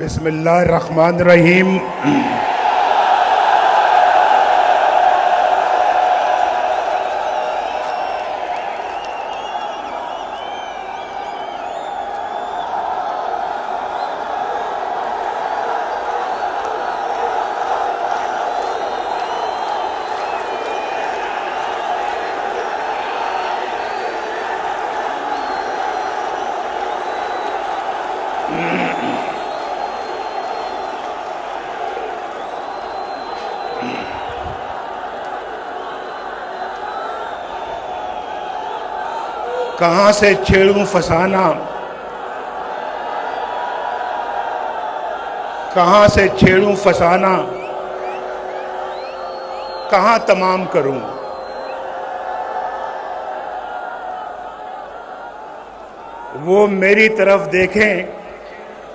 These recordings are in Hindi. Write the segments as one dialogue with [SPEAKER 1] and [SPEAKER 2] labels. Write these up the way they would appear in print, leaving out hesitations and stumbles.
[SPEAKER 1] बिस्मिल्लाहिर्रहमानिर्रहीम। कहाँ से छेड़ूं फसाना, कहाँ से छेड़ूं फसाना, कहाँ तमाम करूं। वो मेरी तरफ देखें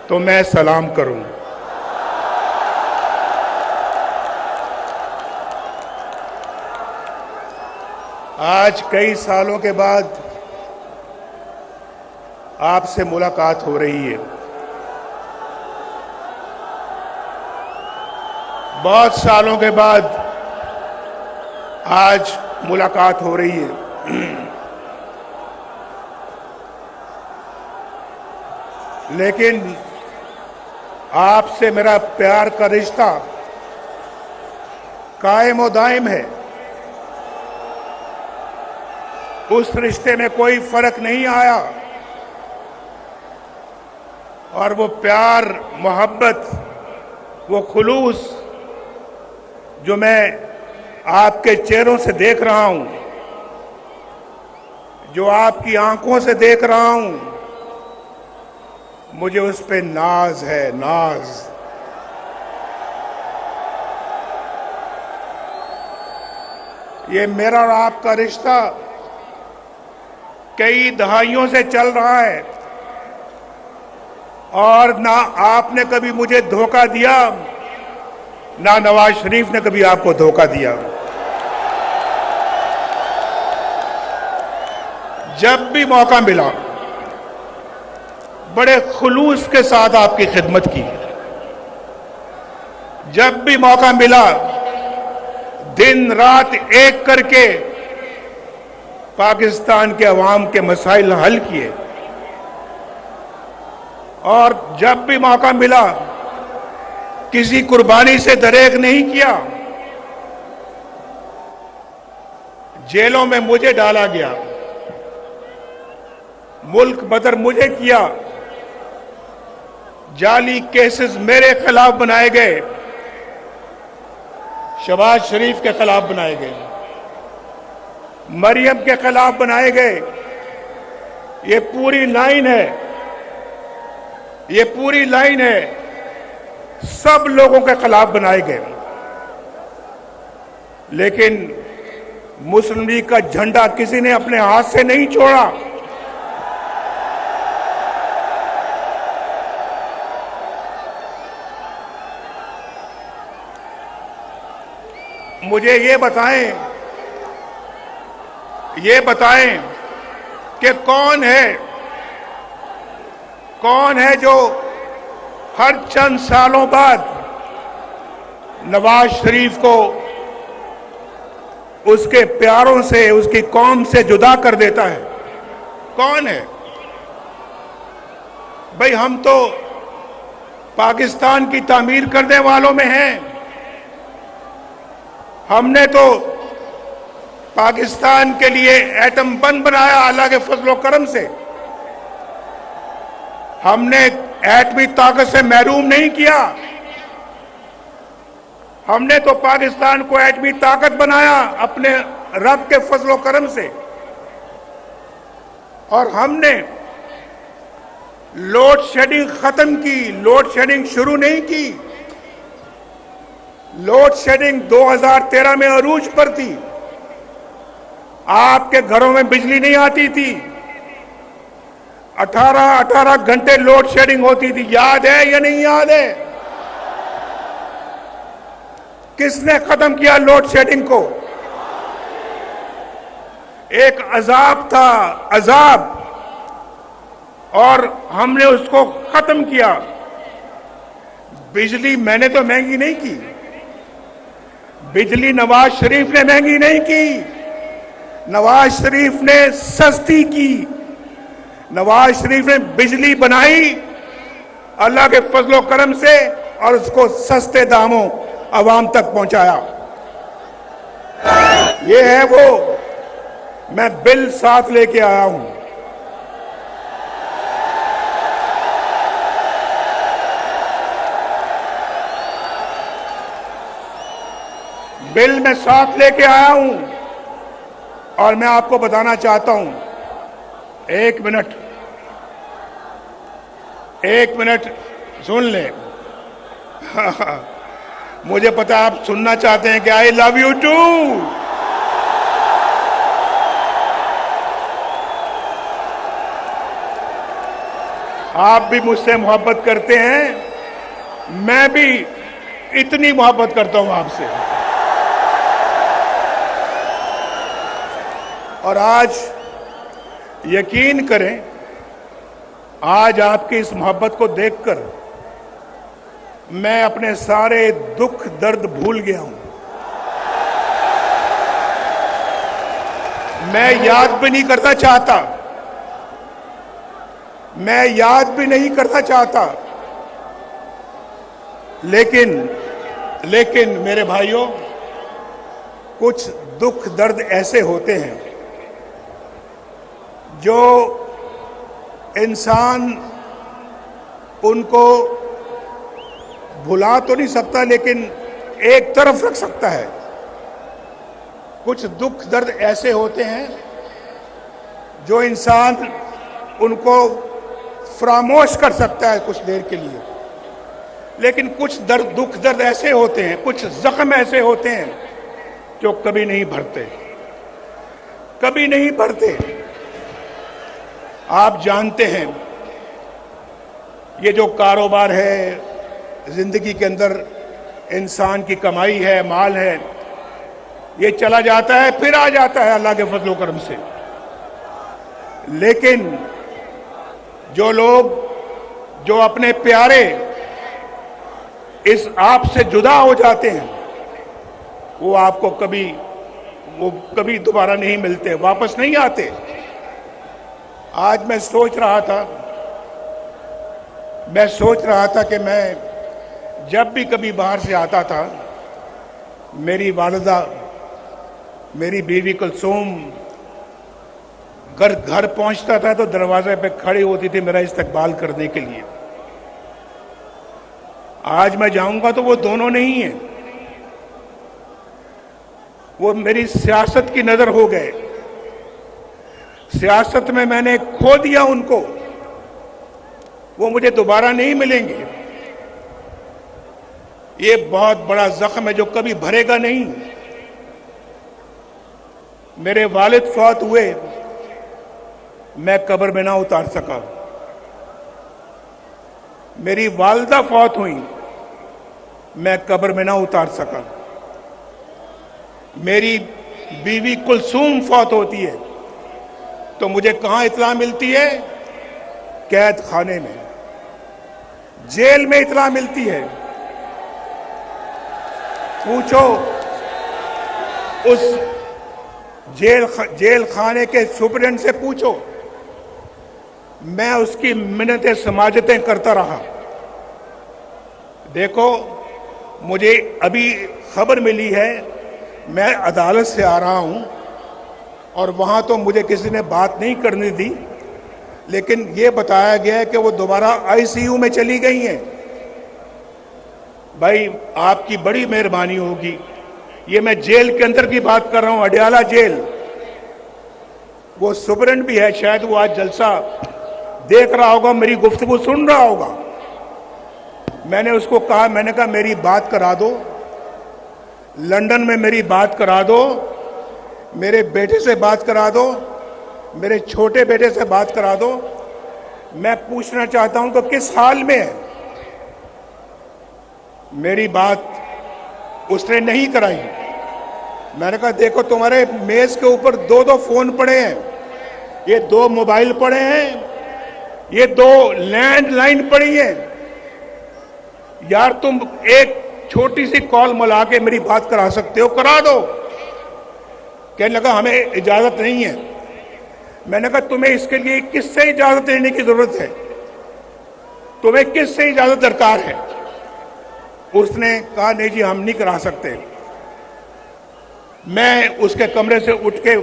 [SPEAKER 1] तो मैं सलाम करूं। आज कई सालों के बाद आपसे मुलाकात हो रही है। बहुत सालों के बाद आज मुलाकात हो रही है। लेकिन आपसे मेरा प्यार का रिश्ता कायम और दायम है। उस रिश्ते में कोई फर्क नहीं आया और वो प्यार, मोहब्बत, वो खुलूस जो मैं आपके चेहरों से देख रहा हूं, जो आपकी आंखों से देख रहा हूं, मुझे उस पे नाज है, नाज। ये मेरा और आपका रिश्ता कई दहाइयों से चल रहा है और ना आपने कभी मुझे धोखा दिया, ना नवाज शरीफ ने कभी आपको धोखा दिया। जब भी मौका मिला बड़े खुलूस के साथ आपकी खिदमत की। जब भी मौका मिला दिन रात एक करके पाकिस्तान के अवाम के मसाइल हल किए और जब भी मौका मिला किसी कुर्बानी से दरेक नहीं किया। जेलों में मुझे डाला गया, मुल्क बदर मुझे किया, जाली केसेस मेरे खिलाफ बनाए गए, शहबाज शरीफ के खिलाफ बनाए गए, मरियम के खिलाफ बनाए गए। ये पूरी लाइन है, ये पूरी लाइन है, सब लोगों के खिलाफ बनाए गए। लेकिन मुस्लिम लीग का झंडा किसी ने अपने हाथ से नहीं छोड़ा। मुझे ये बताएं कि कौन है जो हर चंद सालों बाद नवाज शरीफ को उसके प्यारों से, उसकी कौम से जुदा कर देता है? कौन है भाई? हम तो पाकिस्तान की तामीर करने वालों में हैं। हमने तो पाकिस्तान के लिए एटम बम बनाया अल्लाह के फजल और करम से। हमने एटमी ताकत से महरूम नहीं किया। हमने तो पाकिस्तान को एटमी ताकत बनाया अपने रब के फजल और करम से। और हमने लोड शेडिंग खत्म की, लोड शेडिंग शुरू नहीं की। लोड शेडिंग 2013 में अरूज पर थी। आपके घरों में बिजली नहीं आती थी। 18 घंटे लोड शेडिंग होती थी। याद है या नहीं याद है? किसने खत्म किया लोड शेडिंग को? एक अजाब था, अजाब, और हमने उसको खत्म किया। बिजली मैंने तो महंगी नहीं की, बिजली नवाज शरीफ ने महंगी नहीं की, नवाज शरीफ ने सस्ती की। नवाज शरीफ ने बिजली बनाई अल्लाह के फजलो करम से और उसको सस्ते दामों आवाम तक पहुंचाया। ये है वो, मैं बिल साथ लेके आया हूं। बिल मैं साथ लेके आया हूं और मैं आपको बताना चाहता हूं, एक मिनट सुन ले। मुझे पता आप सुनना चाहते हैं कि आई लव यू टू। आप भी मुझसे मोहब्बत करते हैं, मैं भी इतनी मोहब्बत करता हूं आपसे। और आज यकीन करें, आज आपकी इस मोहब्बत को देखकर मैं अपने सारे दुख दर्द भूल गया हूं। मैं याद भी नहीं करना चाहता, मैं याद भी नहीं करना चाहता, लेकिन मेरे भाइयों, कुछ दुख दर्द ऐसे होते हैं जो इंसान उनको भुला तो नहीं सकता, लेकिन एक तरफ रख सकता है। कुछ दुख दर्द ऐसे होते हैं जो इंसान उनको फरामोश कर सकता है कुछ देर के लिए, लेकिन कुछ दुख दर्द ऐसे होते हैं, कुछ जख्म ऐसे होते हैं जो कभी नहीं भरते, कभी नहीं भरते। आप जानते हैं, ये जो कारोबार है, जिंदगी के अंदर इंसान की कमाई है, माल है, ये चला जाता है फिर आ जाता है अल्लाह के फजलो करम से। लेकिन जो लोग, जो अपने प्यारे इस आप से जुदा हो जाते हैं, वो आपको कभी दोबारा नहीं मिलते, वापस नहीं आते। आज मैं सोच रहा था कि मैं जब भी कभी बाहर से आता था, मेरी वालिदा, मेरी बीवी कुलसूम घर पहुंचता था तो दरवाजे पे खड़ी होती थी मेरा इस्तकबाल करने के लिए। आज मैं जाऊंगा तो वो दोनों नहीं है, वो मेरी सियासत की नजर हो गए। सियासत में मैंने खो दिया उनको, वो मुझे दोबारा नहीं मिलेंगे। ये बहुत बड़ा जख्म है जो कभी भरेगा नहीं। मेरे वालिद फौत हुए, मैं कब्र में ना उतार सका। मेरी वालिदा फौत हुई, मैं कब्र में ना उतार सका। मेरी बीवी कुलसूम फौत होती है तो मुझे कहां इत्तला मिलती है? कैद खाने में, जेल में इत्तला मिलती है। पूछो उस जेल खाने के सुपरिटेंडेंट से पूछो, मैं उसकी मिन्नतें समाजतें करता रहा। देखो, मुझे अभी खबर मिली है, मैं अदालत से आ रहा हूं और वहां तो मुझे किसी ने बात नहीं करने दी, लेकिन ये बताया गया है कि वो दोबारा आईसीयू में चली गई हैं। भाई, आपकी बड़ी मेहरबानी होगी। ये मैं जेल के अंदर की बात कर रहा हूं, अडयाला जेल। वो सुपरिटेंडेंट भी है, शायद वो आज जलसा देख रहा होगा, मेरी गुफ्तगू सुन रहा होगा। मैंने उसको कहा, मैंने कहा मेरी बात करा दो, लंदन में मेरी बात करा दो, मेरे बेटे से बात करा दो, मेरे छोटे बेटे से बात करा दो। मैं पूछना चाहता हूं कि किस हाल में है। मेरी बात उसने नहीं कराई। मैंने कहा देखो, तुम्हारे मेज के ऊपर 2-2 फोन पड़े हैं, ये 2 मोबाइल पड़े हैं, ये 2 लैंडलाइन पड़ी हैं। यार तुम एक छोटी सी कॉल मिला के मेरी बात करा सकते हो, करा दो। कहने लगा हमें इजाजत नहीं है। मैंने कहा तुम्हें इसके लिए किससे इजाजत लेने की जरूरत है, तुम्हें किससे इजाजत दरकार है? उसने कहा नहीं जी हम नहीं करा सकते। मैं उसके कमरे से उठ के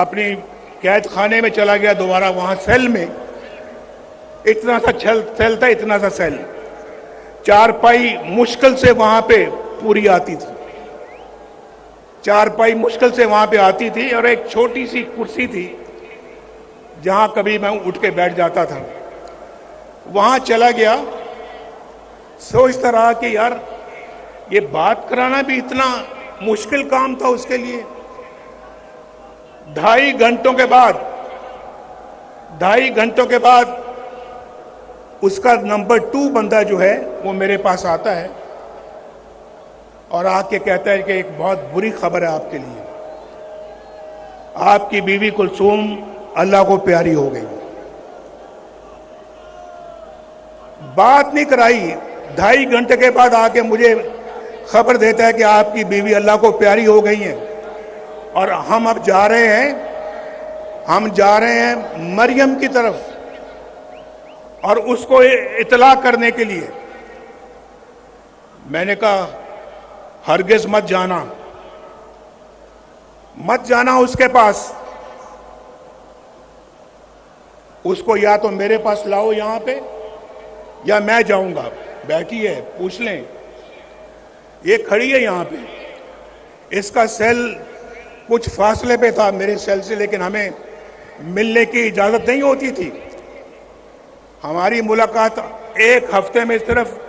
[SPEAKER 1] अपनी कैद खाने में चला गया दोबारा, वहां सेल में इतना सा सेल था, इतना सा सेल, चारपाई मुश्किल से वहां पे पूरी आती थी, चारपाई मुश्किल से वहां पे आती थी, और एक छोटी सी कुर्सी थी जहां कभी मैं उठ के बैठ जाता था। वहां चला गया, सोचता रहा कि यार ये बात कराना भी इतना मुश्किल काम था उसके लिए। 2.5 घंटों के बाद उसका नंबर 2 बंदा जो है वो मेरे पास आता है और आके कहता है कि एक बहुत बुरी खबर है आपके लिए, आपकी बीवी कुलसूम अल्लाह को प्यारी हो गई। बात नहीं कराई, 2.5 घंटे के बाद आके मुझे खबर देता है कि आपकी बीवी अल्लाह को प्यारी हो गई है और हम अब जा रहे हैं मरियम की तरफ और उसको इतला करने के लिए। मैंने कहा हरगिज मत जाना उसके पास, उसको या तो मेरे पास लाओ यहां पे या मैं जाऊंगा, बैठी है पूछ लें, ये खड़ी है यहां पे। इसका सेल कुछ फासले पे था मेरे सेल से, लेकिन हमें मिलने की इजाजत नहीं होती थी। हमारी मुलाकात एक हफ्ते में सिर्फ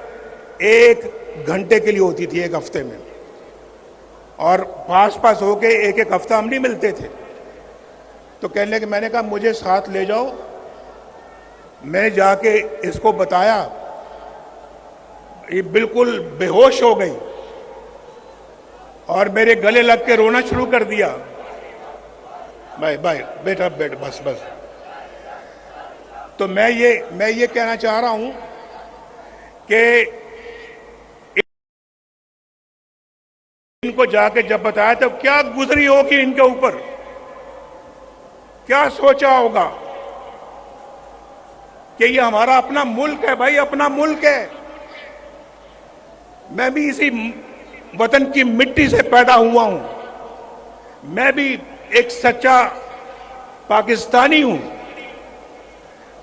[SPEAKER 1] 1 घंटे के लिए होती थी, 1 हफ्ते में, और पास होके एक हफ्ता हम नहीं मिलते थे। तो कहने लगे, मैंने कहा मुझे साथ ले जाओ। मैं जाके इसको बताया, ये बिल्कुल बेहोश हो गई और मेरे गले लग के रोना शुरू कर दिया। भाई बेटा बैठ, बस। तो मैं ये कहना चाह रहा हूं कि इनको जाके जब बताया तो क्या गुजरी होगी इनके ऊपर, क्या सोचा होगा कि ये हमारा अपना मुल्क है। भाई अपना मुल्क है, मैं भी इसी वतन की मिट्टी से पैदा हुआ हूं, मैं भी एक सच्चा पाकिस्तानी हूं,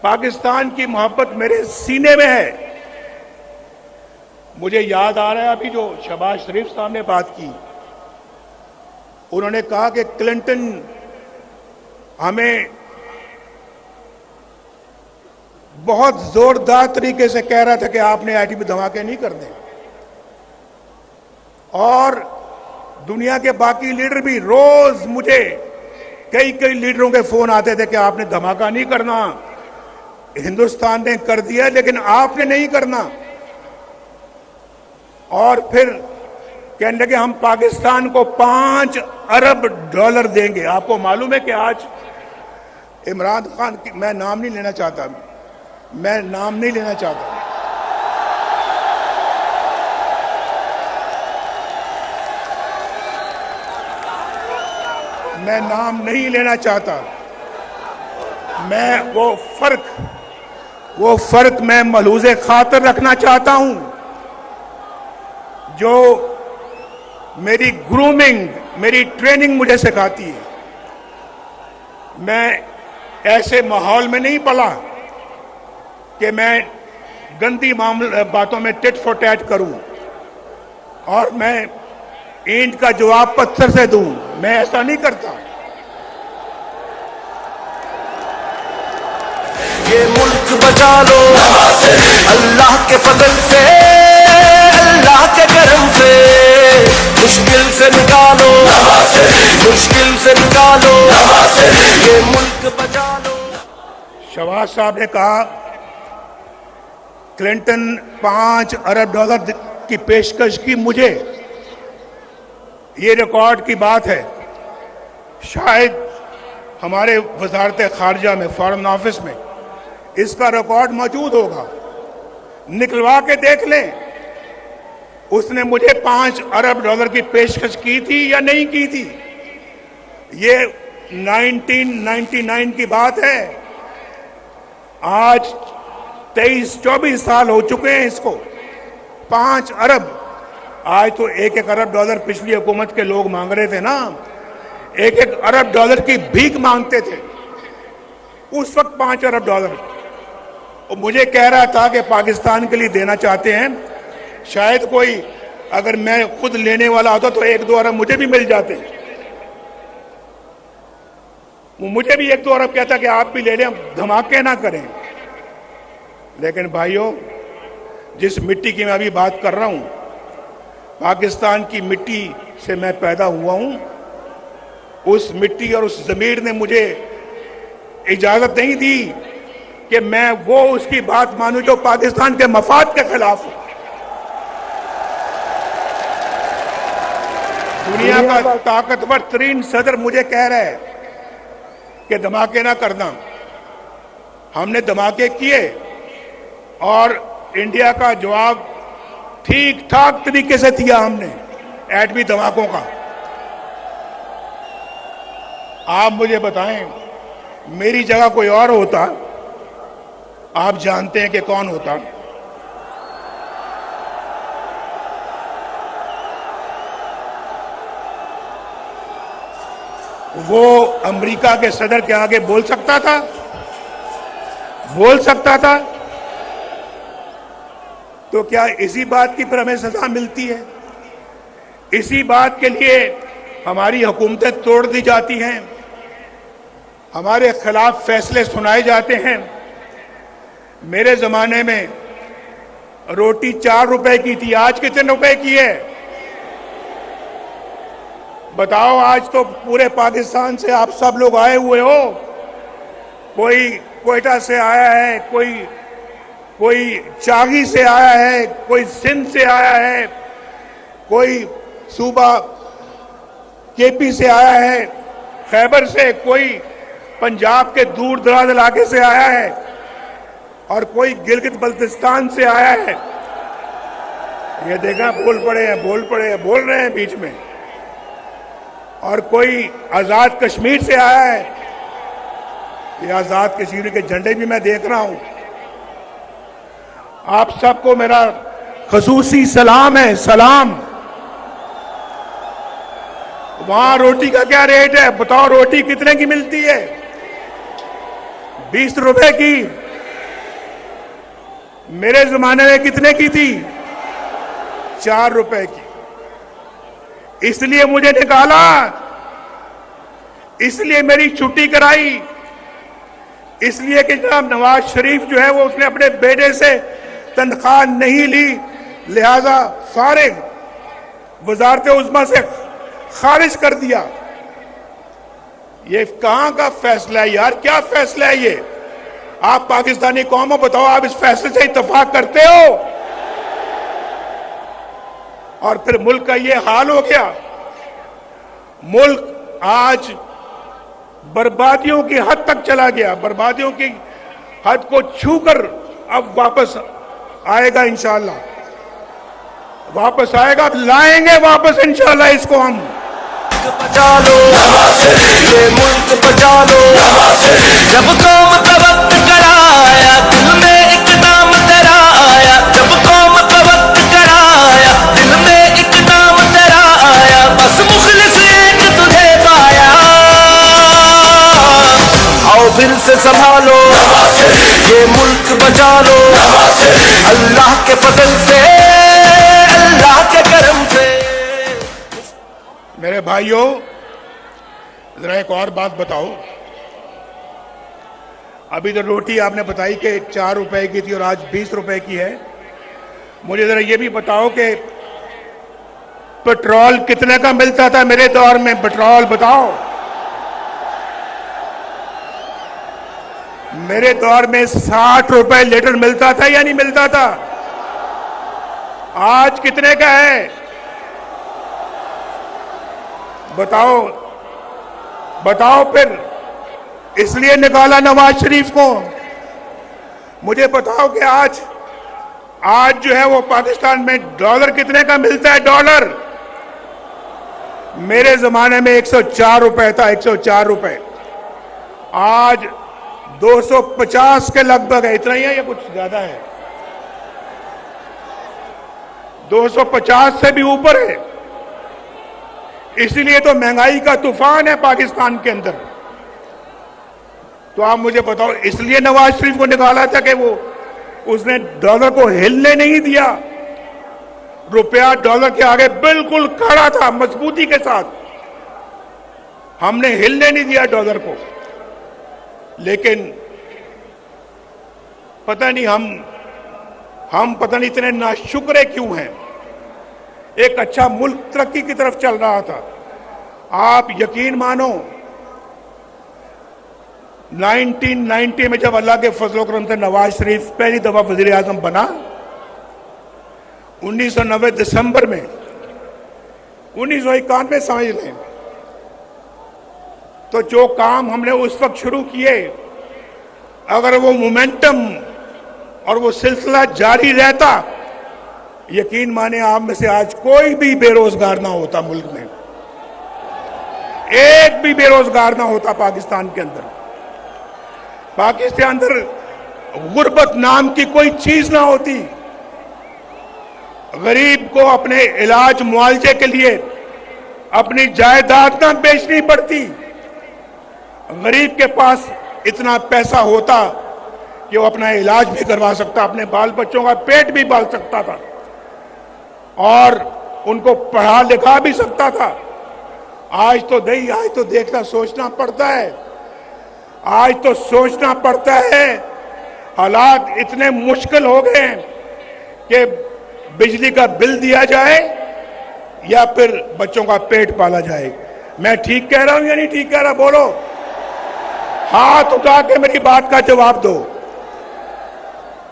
[SPEAKER 1] पाकिस्तान की मोहब्बत मेरे सीने में है। मुझे याद आ रहा है अभी जो शहबाज शरीफ साहब ने बात की, उन्होंने कहा कि क्लिंटन हमें बहुत जोरदार तरीके से कह रहा था कि आपने एटमी धमाके नहीं करने, और दुनिया के बाकी लीडर भी रोज मुझे कई लीडरों के फोन आते थे कि आपने धमाका नहीं करना, हिंदुस्तान ने कर दिया लेकिन आपने नहीं करना। और फिर कहने लगे हम पाकिस्तान को $5 अरब देंगे। आपको मालूम है कि आज इमरान खान की, मैं नाम नहीं लेना चाहता, मैं नाम नहीं लेना चाहता, मैं वो फर्क मैं मलूज़े खातर रखना चाहता हूं जो मेरी ग्रूमिंग, मेरी ट्रेनिंग मुझे सिखाती है। मैं ऐसे माहौल में नहीं पला कि मैं गंदी बातों में टिट फॉर टैट करूं और मैं ईंट का जवाब पत्थर से दूं, मैं ऐसा नहीं करता।
[SPEAKER 2] ये मुल्क बचा लो अल्लाह के फजल से, अल्लाह के करम से, मुश्किल से निकालो, ये मुल्क बचा लो।
[SPEAKER 1] शहबाज साहब ने कहा क्लिंटन $5 अरब की पेशकश की मुझे, ये रिकॉर्ड की बात है। शायद हमारे वजारत खारजा में, फॉरेन ऑफिस में इसका रिकॉर्ड मौजूद होगा। निकलवा के देख लें, उसने मुझे 5 अरब डॉलर की पेशकश की थी या नहीं की थी। ये 1999 की बात है। आज 23-24 साल हो चुके हैं इसको। 5 अरब, आज तो 1-1 अरब डॉलर पिछली हुकूमत के लोग मांग रहे थे ना, 1-1 अरब डॉलर की भीख मांगते थे उस वक्त। 5 अरब डॉलर और मुझे कह रहा था कि पाकिस्तान के लिए देना चाहते हैं। शायद कोई, अगर मैं खुद लेने वाला होता तो 1-2 अरब मुझे भी मिल जाते। वो मुझे भी 1-2 अरब कहता कि आप भी ले लें, धमाके ना करें। लेकिन भाइयों, जिस मिट्टी की मैं अभी बात कर रहा हूं, पाकिस्तान की मिट्टी से मैं पैदा हुआ हूं। उस मिट्टी और उस जमीर ने मुझे इजाजत नहीं दी कि मैं वो उसकी बात मानूं जो पाकिस्तान के मफाद के खिलाफ हो। दुनिया का ताकतवर तरीन सदर मुझे कह रहा है कि धमाके ना करना। हमने धमाके किए और इंडिया का जवाब ठीक ठाक तरीके से दिया हमने एटमी धमाकों का। आप मुझे बताएं, मेरी जगह कोई और होता, आप जानते हैं कि कौन होता। वो अमेरिका के सदर के आगे बोल सकता था? बोल सकता था? तो क्या इसी बात की फिर हमें सजा मिलती है? इसी बात के लिए हमारी हुकूमतें तोड़ दी जाती हैं, हमारे खिलाफ फैसले सुनाए जाते हैं। मेरे जमाने में रोटी 4 रुपए की थी, आज कितने रुपए की है बताओ? आज तो पूरे पाकिस्तान से आप सब लोग आए हुए हो। कोई कोयटा से आया है, कोई चागी से आया है, कोई सिंध से आया है, कोई सूबा केपी से आया है, खैबर से, कोई पंजाब के दूर दराज इलाके से आया है और कोई गिलगित बल्तिस्तान से आया है। ये देखा, बोल रहे हैं बीच में। और कोई आजाद कश्मीर से आया है। ये आजाद कश्मीर के झंडे भी मैं देख रहा हूं। आप सबको मेरा खसूसी सलाम है, सलाम। वहां रोटी का क्या रेट है बताओ? रोटी कितने की मिलती है? 20 रुपए की। मेरे जमाने में कितने की थी? 4 रुपए की। इसलिए मुझे निकाला, इसलिए मेरी छुट्टी कराई, इसलिए कि जनाब नवाज शरीफ जो है वो उसने अपने बेटे से तनख्वाह नहीं ली, लिहाजा फारिग वजारत उज़्मा से खारिज कर दिया। ये कहां का फैसला है यार? क्या फैसला है ये? आप पाकिस्तानी कौम हो, बताओ आप इस फैसले से इत्तेफाक करते हो? और फिर मुल्क का ये हाल हो गया। मुल्क आज बर्बादियों की हद तक चला गया, बर्बादियों की हद को छूकर अब वापस आएगा इंशाअल्लाह, वापस आएगा, लाएंगे वापस इंशाअल्लाह इसको हम।
[SPEAKER 2] बचा लो ये मुल्क, बचा लो। जब कौम का वक्त कराया, दिल में एक नाम तेरा आया। जब कौम का वक्त कराया, दिल में एक नाम तेरा आया। बस मुखलिस एक तुझे पाया। आओ फिर से संभालो ये मुल्क, बचा लो। अल्लाह के फजल से, अल्लाह के करम से।
[SPEAKER 1] मेरे भाइयों, जरा एक और बात बताओ। अभी तो रोटी आपने बताई कि 4 रुपए की थी और आज 20 रुपए की है। मुझे जरा ये भी बताओ कि पेट्रोल कितने का मिलता था मेरे दौर में? पेट्रोल बताओ। मेरे दौर में 60 रुपए लीटर मिलता था या नहीं मिलता था? आज कितने का है बताओ? बताओ फिर। इसलिए निकाला नवाज शरीफ को। मुझे बताओ कि आज आज जो है वो पाकिस्तान में डॉलर कितने का मिलता है? डॉलर मेरे जमाने में 104 रुपए था, 104 रुपए। आज 250 के लगभग है। इतना ही है या कुछ ज्यादा है? 250 से भी ऊपर है। इसलिए तो महंगाई का तूफान है पाकिस्तान के अंदर। तो आप मुझे बताओ, इसलिए नवाज शरीफ को निकाला था कि वो उसने डॉलर को हिलने नहीं दिया। रुपया डॉलर के आगे बिल्कुल खड़ा था मजबूती के साथ। हमने हिलने नहीं दिया डॉलर को। लेकिन पता नहीं हम पता नहीं इतने नाशुक्रे क्यों हैं। एक अच्छा मुल्क तरक्की की तरफ चल रहा था। आप यकीन मानो 1990 में जब अल्लाह के फजल करम से नवाज शरीफ पहली दफा वजीर आजम बना, 1990 दिसंबर में, 1991 समझ लें, तो जो काम हमने उस वक्त शुरू किए, अगर वो मोमेंटम और वो सिलसिला जारी रहता, यकीन माने आप में से आज कोई भी बेरोजगार ना होता। मुल्क में एक भी बेरोजगार ना होता। पाकिस्तान के अंदर गुर्बत नाम की कोई चीज ना होती। गरीब को अपने इलाज मुआवजे के लिए अपनी जायदाद ना बेचनी पड़ती। गरीब के पास इतना पैसा होता कि वो अपना इलाज भी करवा सकता, अपने बाल बच्चों का पेट भी पाल सकता था और उनको पढ़ा लिखा भी सकता था। आज तो देखना सोचना पड़ता है। आज तो सोचना पड़ता है। हालात इतने मुश्किल हो गए हैं कि बिजली का बिल दिया जाए या फिर बच्चों का पेट पाला जाए। मैं ठीक कह रहा हूं या नहीं ठीक कह रहा? बोलो, हाथ उठा के मेरी बात का जवाब दो।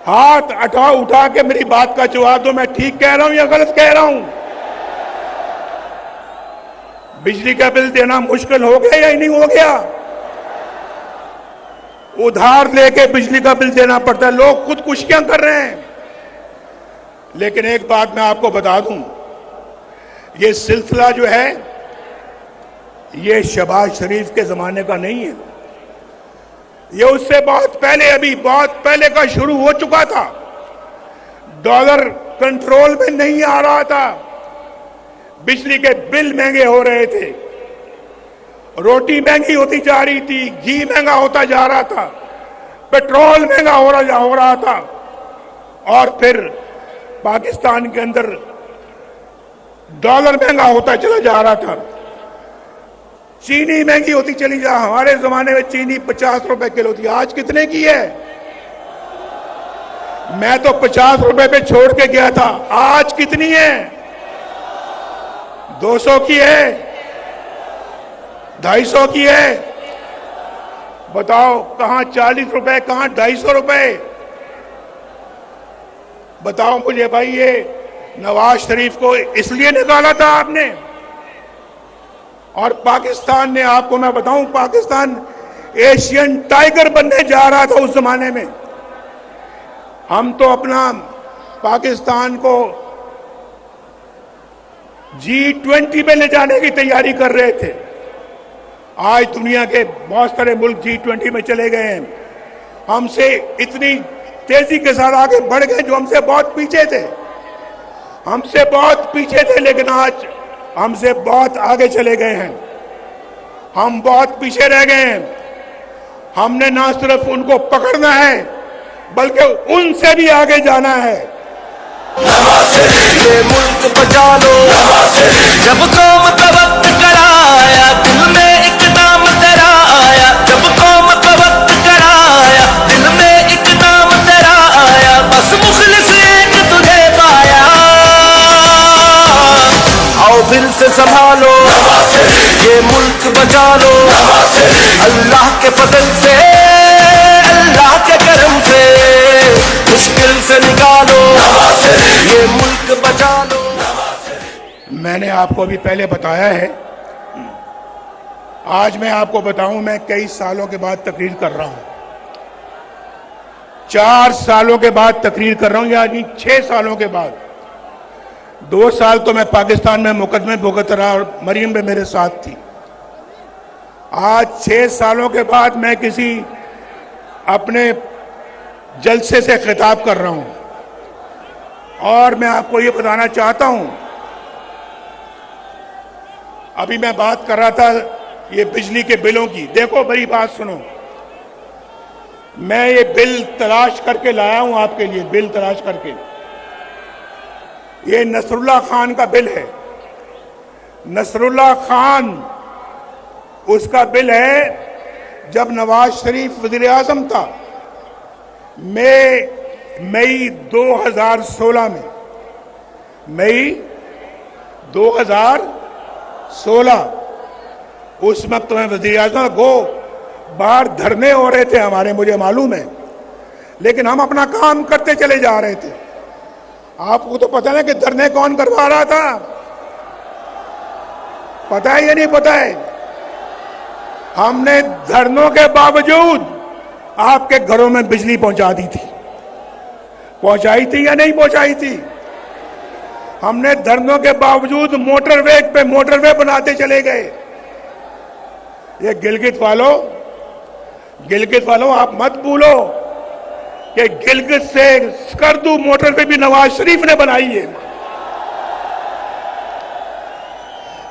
[SPEAKER 1] हाथ उठा के मेरी बात का जवाब दो। मैं ठीक कह रहा हूं या गलत कह रहा हूं? बिजली का बिल देना मुश्किल हो गया या नहीं हो गया? उधार लेके बिजली का बिल देना पड़ता है। लोग खुदकुशियां कर रहे हैं। लेकिन एक बात मैं आपको बता दूं, ये सिलसिला जो है ये शहबाज शरीफ के जमाने का नहीं है। ये उससे बहुत पहले का शुरू हो चुका था। डॉलर कंट्रोल में नहीं आ रहा था। बिजली के बिल महंगे हो रहे थे, रोटी महंगी होती जा रही थी, घी महंगा होता जा रहा था, पेट्रोल महंगा हो रहा था और फिर पाकिस्तान के अंदर डॉलर महंगा होता चला जा रहा था। चीनी महंगी होती चली जा। हमारे जमाने में चीनी 50 रुपए किलो थी। आज कितने की है? मैं तो 50 रुपए पे छोड़ के गया था। आज कितनी है? 200 की है, 250 की है। बताओ कहां 40 रुपए, कहां 250 रुपए? बताओ मुझे भाई, ये नवाज शरीफ को इसलिए निकाला था आपने? और पाकिस्तान ने, आपको मैं बताऊं, पाकिस्तान एशियन टाइगर बनने जा रहा था उस जमाने में। हम तो अपना पाकिस्तान को G20 में ले जाने की तैयारी कर रहे थे। आज दुनिया के बहुत सारे मुल्क G20 में चले गए हैं। हमसे इतनी तेजी के साथ आगे बढ़ गए जो हमसे बहुत पीछे थे। लेकिन आज हमसे बहुत आगे चले गए हैं। हम बहुत पीछे रह गए हैं। हमने ना सिर्फ उनको पकड़ना है बल्कि उनसे भी आगे जाना है।
[SPEAKER 2] ये मुल्क बचा लो, जब कौम का वक्त कराया, दिल में एक नाम तेरा आया। जब कौम का वक्त कराया, दिल में एक नाम तेरा आया। बस मुखलिस एक तुझे पाया। आओ फिर से संभालो, ये मुल्क बचा लो। अल्लाह के फजल से, अल्लाह के करम से मुश्किल से निकालो, ये मुल्क बचा लो।
[SPEAKER 1] मैंने आपको अभी पहले बताया है। आज मैं आपको बताऊं, मैं कई सालों के बाद तकरीर कर रहा हूं। 4 सालों के बाद तकरीर कर रहा हूं, यानी 6 सालों के बाद। 2 साल तो मैं पाकिस्तान में मुकदमे भुगत रहा और मरीम भी मेरे साथ थी। आज 6 सालों के बाद मैं किसी अपने जलसे से खिताब कर रहा हूं और मैं आपको ये बताना चाहता हूं, अभी मैं बात कर रहा था ये बिजली के बिलों की। देखो मेरी बात सुनो, मैं ये बिल तलाश करके लाया हूं आपके लिए, बिल तलाश करके। ये नसरुल्लाह खान का बिल है। नसरुल्लाह खान उसका बिल है जब नवाज शरीफ वजीर आजम था, मई 2016 में, मई 2016 उस वक्त मैं वजीर आजम को बाहर धरने हो रहे थे हमारे, मुझे मालूम है, लेकिन हम अपना काम करते चले जा रहे थे। आपको तो पता है कि धरने कौन करवा रहा था, पता है या नहीं पता है? हमने धरनों के बावजूद आपके घरों में बिजली पहुंचा दी थी। पहुंचाई थी या नहीं पहुंचाई थी? हमने धरनों के बावजूद मोटरवे पे मोटरवे बनाते चले गए। ये गिलगित वालों आप मत भूलो कि गिलगित से स्कर्दू मोटरवे भी नवाज शरीफ ने बनाई है।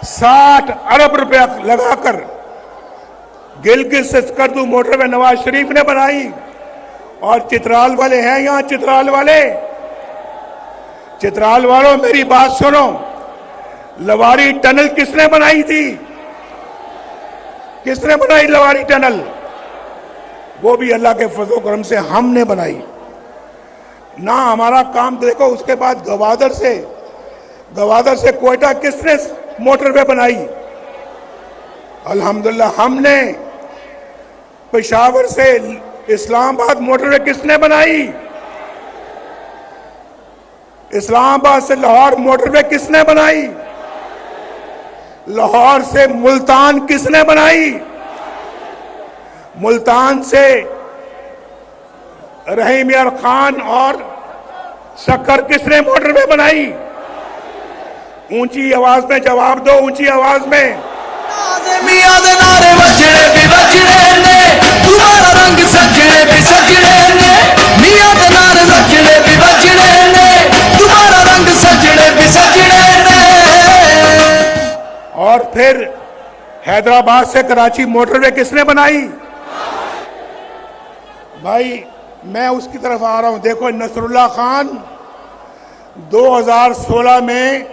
[SPEAKER 1] 60 अरब रुपया लगाकर गिलगित से स्कर्दू मोटरवे नवाज शरीफ ने बनाई। और चित्राल वाले हैं यहां, चित्राल वालों मेरी बात सुनो, लवारी टनल किसने बनाई थी? किसने बनाई लवारी टनल? वो भी अल्लाह के फजल करम से हमने बनाई ना। हमारा काम देखो। उसके बाद गवादर से कोयटा किसने मोटरवे बनाई? अल्हम्दुलिल्लाह हमने। पेशावर से इस्लामाबाद मोटरवे किसने बनाई? इस्लामाबाद से लाहौर मोटरवे किसने बनाई? लाहौर से मुल्तान किसने बनाई? मुल्तान से रहीम यार खान और शक्कर किसने मोटरवे बनाई? ऊंची आवाज में जवाब दो, ऊंची आवाज में।
[SPEAKER 2] मियां दे नारे वजने भी वजने ने, तुम्हारा रंग सजने भी सजने ने। मियां दे नारे वजने भी वजने ने, तुम्हारा रंग सजने भी सजने ने।
[SPEAKER 1] और फिर हैदराबाद से कराची मोटरवे किसने बनाई? भाई मैं उसकी तरफ आ रहा हूं। देखो नसरुल्लाह खान 2016 में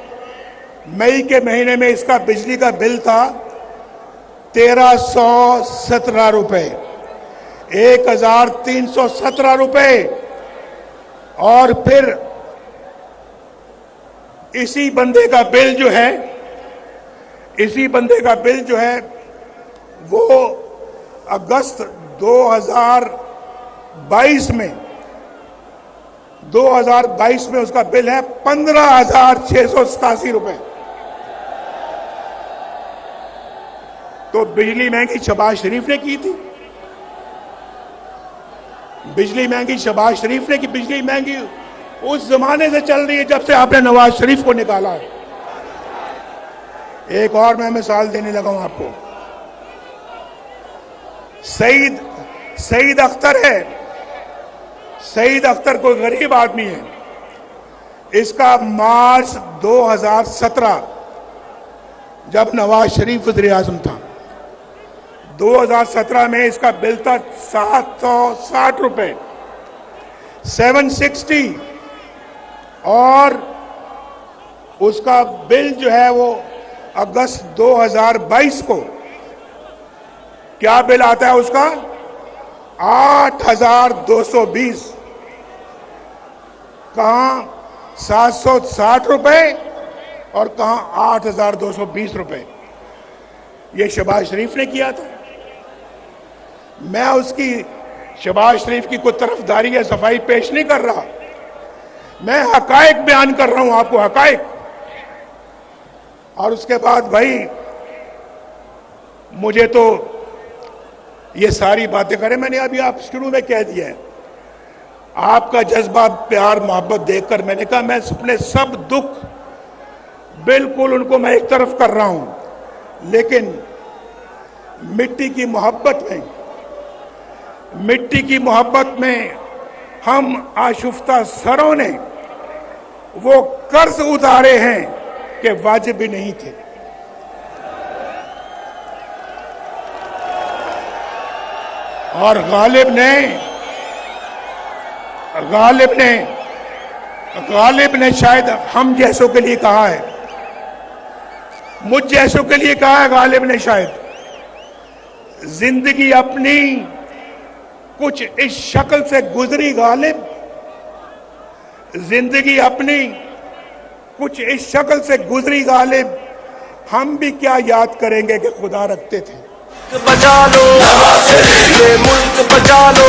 [SPEAKER 1] मई के महीने में इसका बिजली का बिल था 1317 रुपए, 1317 रुपए। और फिर इसी बंदे का बिल जो है वो अगस्त 2022 में उसका बिल है 15,687 रुपए। तो बिजली महंगी शहबाज शरीफ ने की थी। बिजली महंगी शहबाज शरीफ ने की। बिजली महंगी उस जमाने से चल रही है जब से आपने नवाज शरीफ को निकाला है। एक और मैं मिसाल देने लगा हूं आपको। सईद अख्तर है। सईद अख्तर कोई गरीब आदमी है। इसका मार्च 2017 जब नवाज शरीफ वज़ीर आज़म था, 2017 में इसका बिल था 760 रुपए, 760। और उसका बिल जो है वो अगस्त 2022 को क्या बिल आता है उसका? 8,220। कहां 760 रुपए और कहां 8,220 रुपए। ये शहबाज शरीफ ने किया था। मैं उसकी शहबाज शरीफ की कोई तरफदारी या सफाई पेश नहीं कर रहा। मैं हकायक बयान कर रहा हूं आपको, हकायक। और उसके बाद भाई मुझे तो ये सारी बातें करें, मैंने अभी आप शुरू में कह दिया है। आपका जज्बा, प्यार, मोहब्बत देखकर मैंने कहा मैं अपने सब दुख बिल्कुल उनको मैं एक तरफ कर रहा हूं, लेकिन मिट्टी की मोहब्बत में हम आशुफ्ता सरों ने वो कर्ज उतारे हैं कि वाजिब भी नहीं थे। और गालिब ने शायद हम जैसों के लिए कहा है, मुझ जैसों के लिए कहा है गालिब ने शायद, जिंदगी अपनी कुछ इस शक्ल से गुजरी गालिब, जिंदगी अपनी कुछ इस शक्ल से गुजरी गालिब, हम भी क्या याद करेंगे कि खुदा रखते थे।
[SPEAKER 2] बचा लो ये मुल्क बचा लो,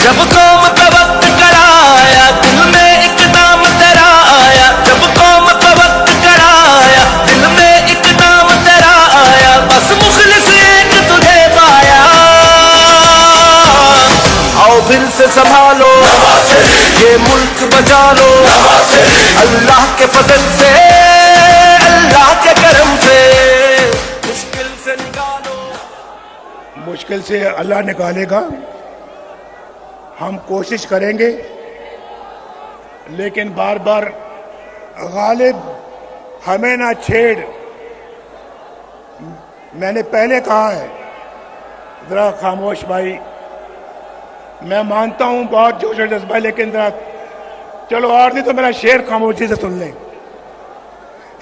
[SPEAKER 2] जब कौम पे वक्त कराया दिल में एक नाम तेरा आया, जब कौम पे वक्त कराया दिल में एक नाम तेरा आया, बस मुखलिस एक तुझे पाया, आओ फिर से संभालो ये मुल्क बचा लो, अल्लाह के फजल से अल्लाह के करम से मुश्किल से निकालो।
[SPEAKER 1] मुश्किल से अल्लाह निकालेगा, हम कोशिश करेंगे, लेकिन बार बार गालिब हमें ना छेड़। मैंने पहले कहा है, जरा खामोश भाई, मैं मानता हूं बहुत जोश और जज्बा, लेकिन जरा चलो और नहीं तो मेरा शेर खामोशी से सुन लें,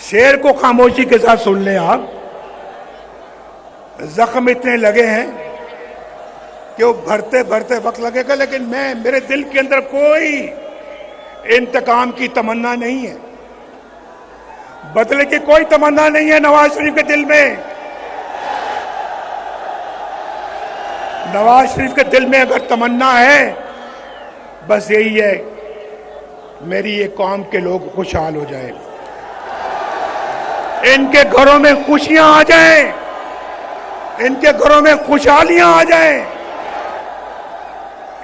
[SPEAKER 1] शेर को खामोशी के साथ सुन लें आप। जख्म इतने लगे हैं कि वो भरते भरते वक्त लगेगा, लेकिन मेरे दिल के अंदर कोई इंतकाम की तमन्ना नहीं है, बदले की कोई तमन्ना नहीं है नवाज शरीफ के दिल में। नवाज शरीफ के दिल में अगर तमन्ना है, बस यही है, मेरी ये कौम के लोग खुशहाल हो जाए, इनके घरों में खुशियां आ जाएं, इनके घरों में खुशहालियां आ जाएं,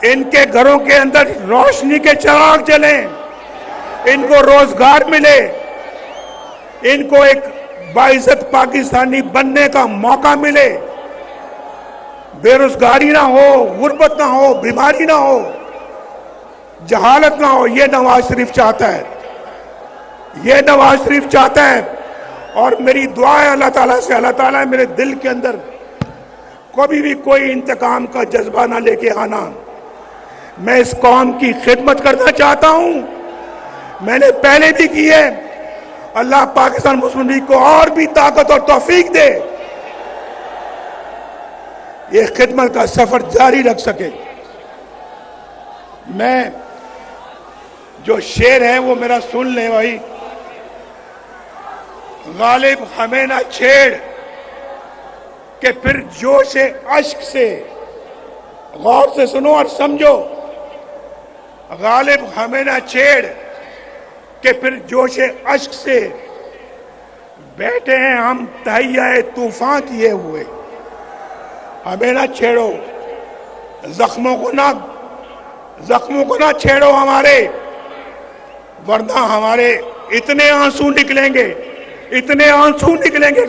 [SPEAKER 1] इनके घरों के अंदर रोशनी के चिराग जलें, इनको रोजगार मिले, इनको एक बाइज्जत पाकिस्तानी बनने का मौका मिले, बेरोजगारी ना हो, गुर्बत ना हो, बीमारी ना हो, जहालत ना हो। ये नवाज शरीफ चाहता है, ये नवाज शरीफ चाहता है। और मेरी दुआ है अल्लाह ताला से, अल्लाह ताला मेरे दिल के अंदर कभी भी कोई इंतकाम का जज्बा ना लेके आना। मैं इस कौम की खिदमत करना चाहता हूं, मैंने पहले भी की है। अल्लाह पाकिस्तान मुस्लिम लीग को और भी ताकत और तौफीक दे, ये खिदमत का सफर जारी रख सके। मैं जो शेर है वो मेरा सुन ले भाई। गालिब हमें ना छेड़ कि फिर जोश अश्क से, गौर से सुनो और समझो, गालिब हमें ना छेड़ कि फिर जोश अश्क से बैठे हैं हम तहैया तूफान किए हुए। हमें ना छेड़ो, जख्मों को ना छेड़ो हमारे, वरना हमारे इतने आंसू निकलेंगे कि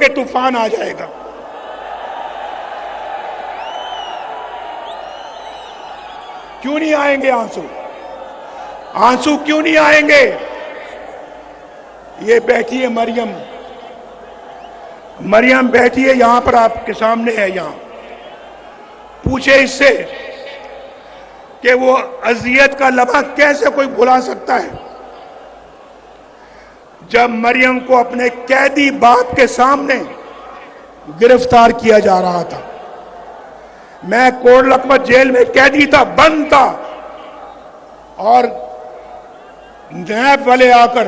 [SPEAKER 1] तूफान आ जाएगा। क्यों नहीं आएंगे आंसू क्यों नहीं आएंगे? ये बैठी है मरियम बैठी है यहां पर, आपके सामने है यहां। पूछे इससे कि वो अजियत का लम्हा कैसे कोई भुला सकता है, जब मरियम को अपने कैदी बाप के सामने गिरफ्तार किया जा रहा था। मैं कोट लखपत जेल में कैदी था, बंद था, और नैब वाले आकर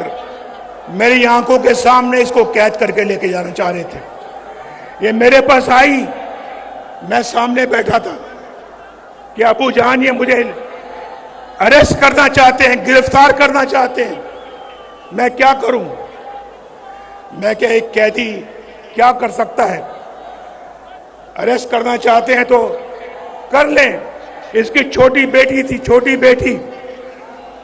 [SPEAKER 1] मेरी आंखों के सामने इसको कैद करके लेके जाना चाह रहे थे। ये मेरे पास आई, मैं सामने बैठा था कि अबू जान ये मुझे अरेस्ट करना चाहते हैं, गिरफ्तार करना चाहते हैं, मैं क्या करूं? मैं क्या, एक कैदी क्या कर सकता है? अरेस्ट करना चाहते हैं तो कर लें, इसकी छोटी बेटी थी, छोटी बेटी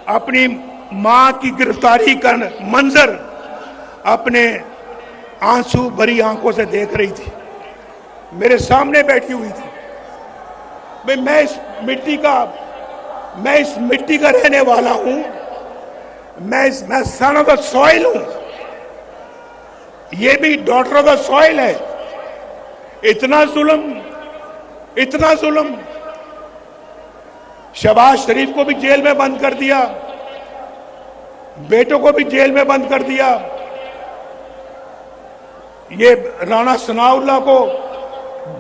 [SPEAKER 1] अपनी मां की गिरफ्तारी का मंजर अपने आंसू भरी आंखों से देख रही थी, मेरे सामने बैठी हुई थी। भाई मैं इस मिट्टी का रहने वाला हूं, मैं सन ऑफ द सॉइल हूं, ये भी डॉटर ऑफ द सॉइल है। इतना जुल्म, इतना जुल्म। शहबाज शरीफ को भी जेल में बंद कर दिया, बेटों को भी जेल में बंद कर दिया। ये राणा सनाउल्लाह को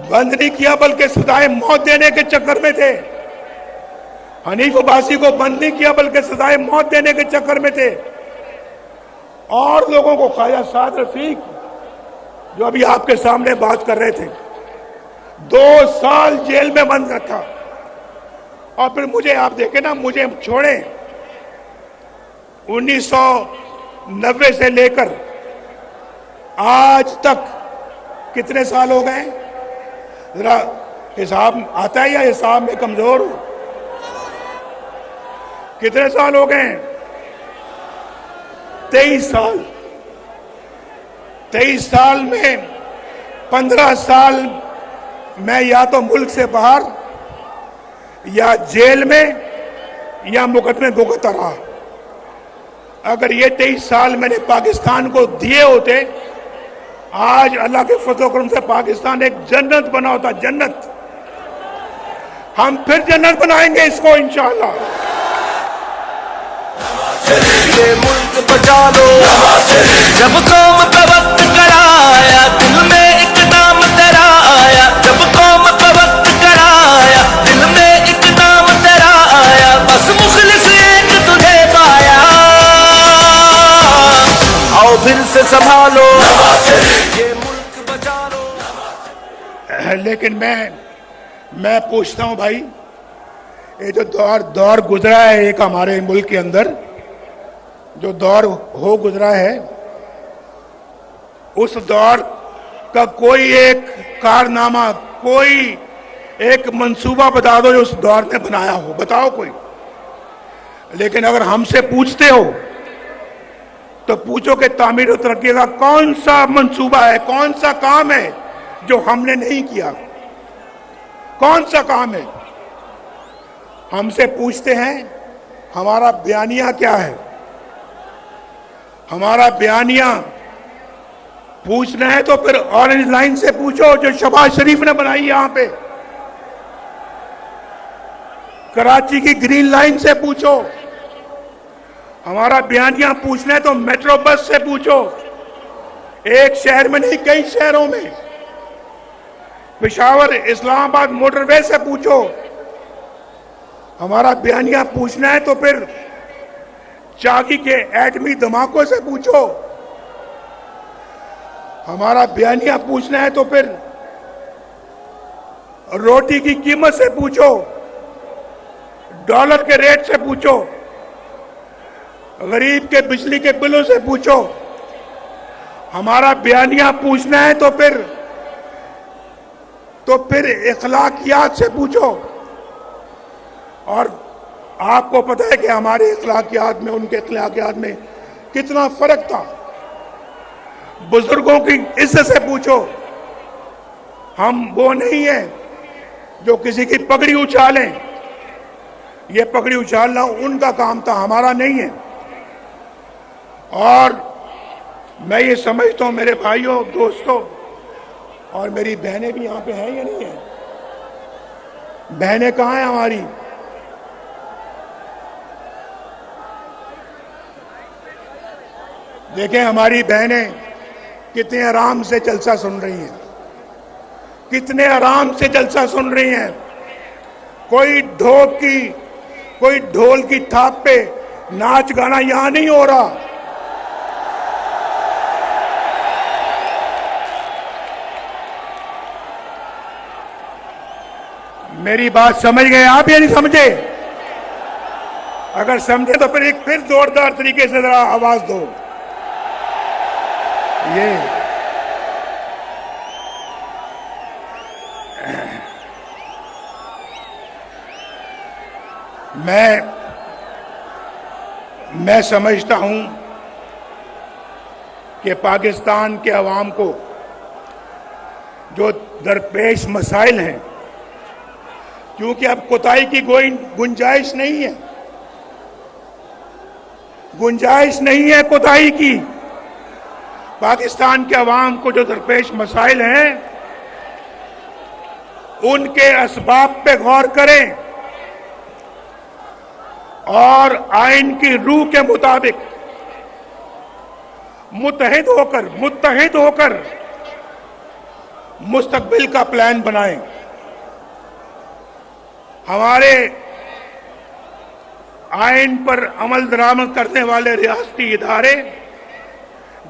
[SPEAKER 1] बंद नहीं किया बल्कि सजाए मौत देने के चक्कर में थे। हनीफ अब्बासी को बंद नहीं किया बल्कि सजाए मौत देने के चक्कर में थे। और लोगों को, ख्वाजा साद रफीक जो अभी आपके सामने बात कर रहे थे, 2 साल जेल में बंद रखा। और फिर मुझे, आप देखें ना, मुझे छोड़े 1990 से लेकर आज तक कितने साल हो गए? जरा हिसाब आता है या हिसाब में कमजोर हो? कितने साल हो गए? 23 साल। 23 साल में 15 साल मैं या तो मुल्क से बाहर या जेल में या मुकदमे भुगतता रहा। अगर ये 23 साल मैंने पाकिस्तान को दिए होते, आज अल्लाह के फजल करम से पाकिस्तान एक जन्नत बना होता, जन्नत। हम फिर जन्नत बनाएंगे इसको इंशाअल्लाह।
[SPEAKER 2] ये मुल्क बचा लो, जब कौम का वक्त कराया, दिल में एक नाम तेरा आया। जब कौम का वक्त कराया, दिल में एक नाम तेरा आया। बस मुखलिस एक तुझे पाया, आओ फिर से संभालो, ये मुल्क बचा लो।
[SPEAKER 1] लेकिन मैं पूछता हूं भाई, ये जो दौर गुजरा है एक हमारे मुल्क के अंदर, जो दौर हो गुजरा है, उस दौर का कोई एक कारनामा, कोई एक मंसूबा बता दो जो उस दौर में बनाया हो, बताओ कोई। लेकिन अगर हमसे पूछते हो तो पूछो कि तामीर और तरक्की का कौन सा मंसूबा है, कौन सा काम है जो हमने नहीं किया, कौन सा काम है? हमसे पूछते हैं हमारा बयानिया क्या है। हमारा बयानिया पूछना है तो फिर ऑरेंज लाइन से पूछो जो शहबाज शरीफ ने बनाई यहां पे। कराची की ग्रीन लाइन से पूछो। हमारा बयानिया पूछना है तो मेट्रो बस से पूछो, एक शहर में नहीं कई शहरों में। पेशावर इस्लामाबाद मोटरवे से पूछो। हमारा बयानिया पूछना है तो फिर चाकी के एटमी धमाकों से पूछो। हमारा बयानिया पूछना है तो फिर रोटी की कीमत से पूछो, डॉलर के रेट से पूछो, गरीब के बिजली के बिलों से पूछो। हमारा बयानिया पूछना है तो फिर इखलाकियात से पूछो। और आपको पता है कि हमारे इखलाकियात में उनके इखलाकियात में कितना फर्क था। बुजुर्गों की इज्जत से पूछो। हम वो नहीं है जो किसी की पगड़ी उछालें, ये पगड़ी उछालना उनका काम था, हमारा नहीं है। और मैं ये समझता हूं मेरे भाइयों, दोस्तों, और मेरी बहनें भी यहां पे हैं या नहीं है? बहनें कहां हैं हमारी? देखें हमारी बहनें कितने आराम से जलसा सुन रही हैं, कितने आराम से जलसा सुन रही हैं। कोई ढोल की थाप पे नाच गाना यहां नहीं हो रहा। मेरी बात समझ गए आप या नहीं समझे? अगर समझे तो फिर जोरदार तरीके से जरा आवाज दो। ये मैं समझता हूं कि पाकिस्तान के अवाम को जो दरपेश मसाइल हैं, क्योंकि अब कोताही की कोई गुंजाइश नहीं है, गुंजाइश नहीं है कोताही की। पाकिस्तान के अवाम को जो दरपेश मसाइल हैं, उनके असबाब पे गौर करें और आइन की रूह के मुताबिक मुत्तहिद होकर मुस्तकबिल का प्लान बनाएं। हमारे आइन पर अमल दरामद करने वाले रियासती इदारे,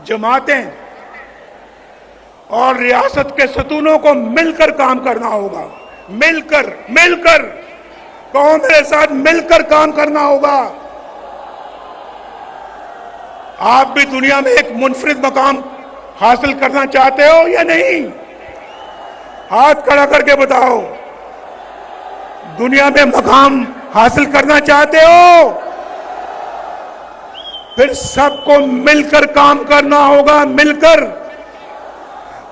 [SPEAKER 1] जमातें और रियासत के सतूनों को मिलकर काम करना होगा। मिलकर कहो मेरे साथ, मिलकर काम करना होगा। आप भी दुनिया में एक मुनफरिद मकाम हासिल करना चाहते हो या नहीं? हाथ खड़ा करके बताओ। दुनिया में मकाम हासिल करना चाहते हो? फिर सबको मिलकर काम करना होगा, मिलकर।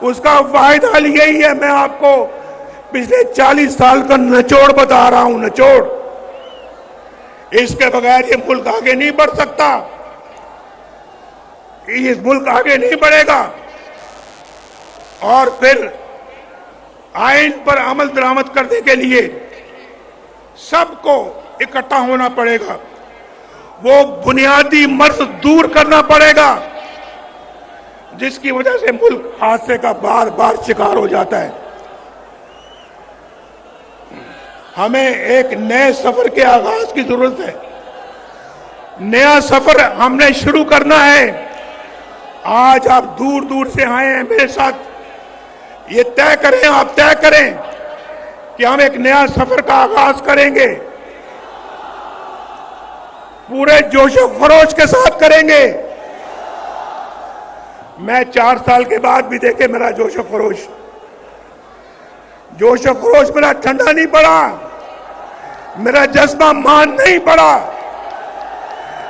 [SPEAKER 1] उसका वाहिद हल यही है। मैं आपको पिछले 40 साल का निचोड़ बता रहा हूं, निचोड़। इसके बगैर ये मुल्क आगे नहीं बढ़ सकता, ये मुल्क आगे नहीं बढ़ेगा। और फिर आइन पर अमल दरामद करने के लिए सबको इकट्ठा होना पड़ेगा। वो बुनियादी मर्ज दूर करना पड़ेगा जिसकी वजह से मुल्क हादसे का बार बार शिकार हो जाता है। हमें एक नए सफर के आगाज की जरूरत है। नया सफर हमने शुरू करना है। आज आप दूर दूर से आए हैं मेरे साथ, ये तय करें, आप तय करें कि हम एक नया सफर का आगाज करेंगे, पूरे जोशो खरोश के साथ करेंगे। मैं 4 साल के बाद भी देखे मेरा जोशो खरोश मेरा ठंडा नहीं पड़ा, मेरा जज्बा मान नहीं पड़ा।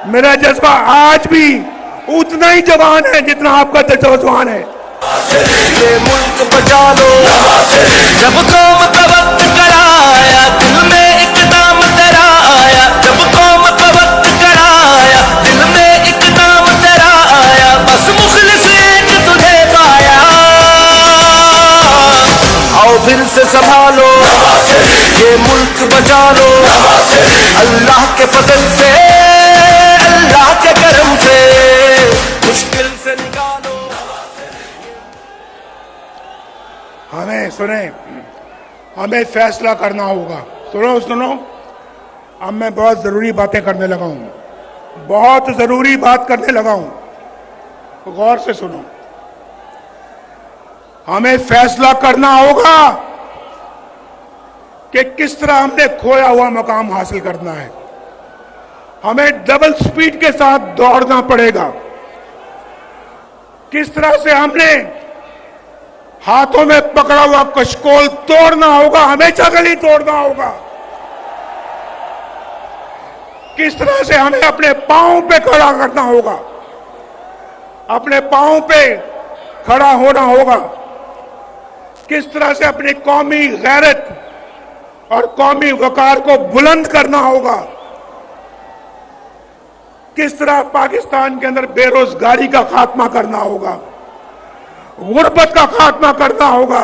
[SPEAKER 1] मेरा जज्बा आज भी उतना ही जवान है जितना आपका जवान है।
[SPEAKER 2] ये मुल्क बचा लो, जब कौम का वक्त कराया, दिल में इकदाम तेरा आया। जब कौम का वक्त कराया, दिल में इकदाम तेरा आया। बस मुखलिस एक तुझे पाया। आओ फिर से संभालो, ये मुल्क बचा लो। अल्लाह के फजल से, अल्लाह के करम से मुश्किल से निकालो।
[SPEAKER 1] हमें फैसला करना होगा। सुनो, अब मैं बहुत जरूरी बातें करने लगा हूं, बहुत जरूरी बात करने लगा हूं। गौर से सुनो। हमें फैसला करना होगा कि किस तरह हमने खोया हुआ मकाम हासिल करना है। हमें डबल स्पीड के साथ दौड़ना पड़ेगा। किस तरह से हमने हाथों में पकड़ा हुआ कशकोल तोड़ना होगा, हमेशा गली तोड़ना होगा। किस तरह से हमें अपने पांव पे खड़ा करना होगा, अपने पांव पे खड़ा होना होगा। किस तरह से अपनी कौमी गैरत और कौमी वकार को बुलंद करना होगा। किस तरह पाकिस्तान के अंदर बेरोजगारी का खात्मा करना होगा, गुर्बत का खात्मा करना होगा।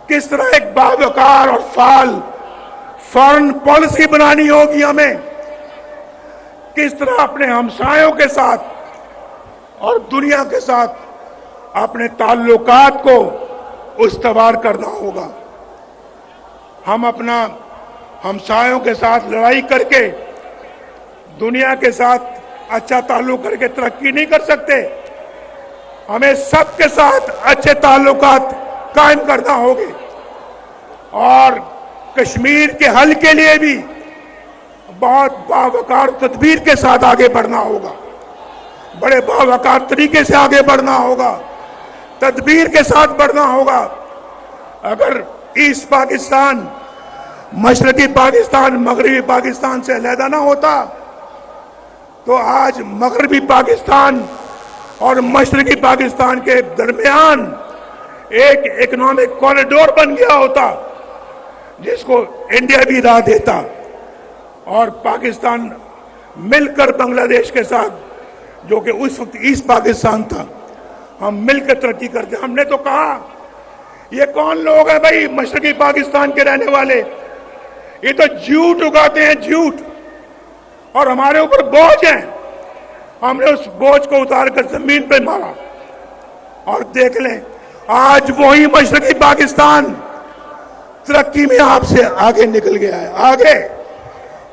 [SPEAKER 1] किस तरह एक बावकार और फाल फॉरेन पॉलिसी बनानी होगी हमें। किस तरह अपने हमसायों के साथ और दुनिया के साथ अपने ताल्लुकात को उस्तवार करना होगा। हम अपना हमसायों के साथ लड़ाई करके दुनिया के साथ अच्छा ताल्लुक करके तरक्की नहीं कर सकते। हमें सबके साथ अच्छे ताल्लुकात कायम करना होंगे और कश्मीर के हल के लिए भी बहुत बावकार तदबीर के साथ आगे बढ़ना होगा। बड़े बावकार तरीके से आगे बढ़ना होगा, तदबीर के साथ बढ़ना होगा। अगर ईस्ट पाकिस्तान मशरकी पाकिस्तान मगरबी पाकिस्तान से अलहदा ना होता तो आज मगरबी पाकिस्तान और मशरकी पाकिस्तान के दरमियान एक इकोनॉमिक कॉरिडोर बन गया होता जिसको इंडिया भी राह देता और पाकिस्तान मिलकर बांग्लादेश के साथ जो कि उस वक्त ईस्ट पाकिस्तान था हम मिलकर तरक्की करते। हमने तो कहा ये कौन लोग हैं भाई मशरकी पाकिस्तान के रहने वाले, ये तो झूठ उगाते हैं झूठ और हमारे ऊपर बोझ है। हमने उस बोझ को उतार कर जमीन पे मारा और देख लें आज वही मशरकी पाकिस्तान तरक्की में आपसे आगे निकल गया है। आगे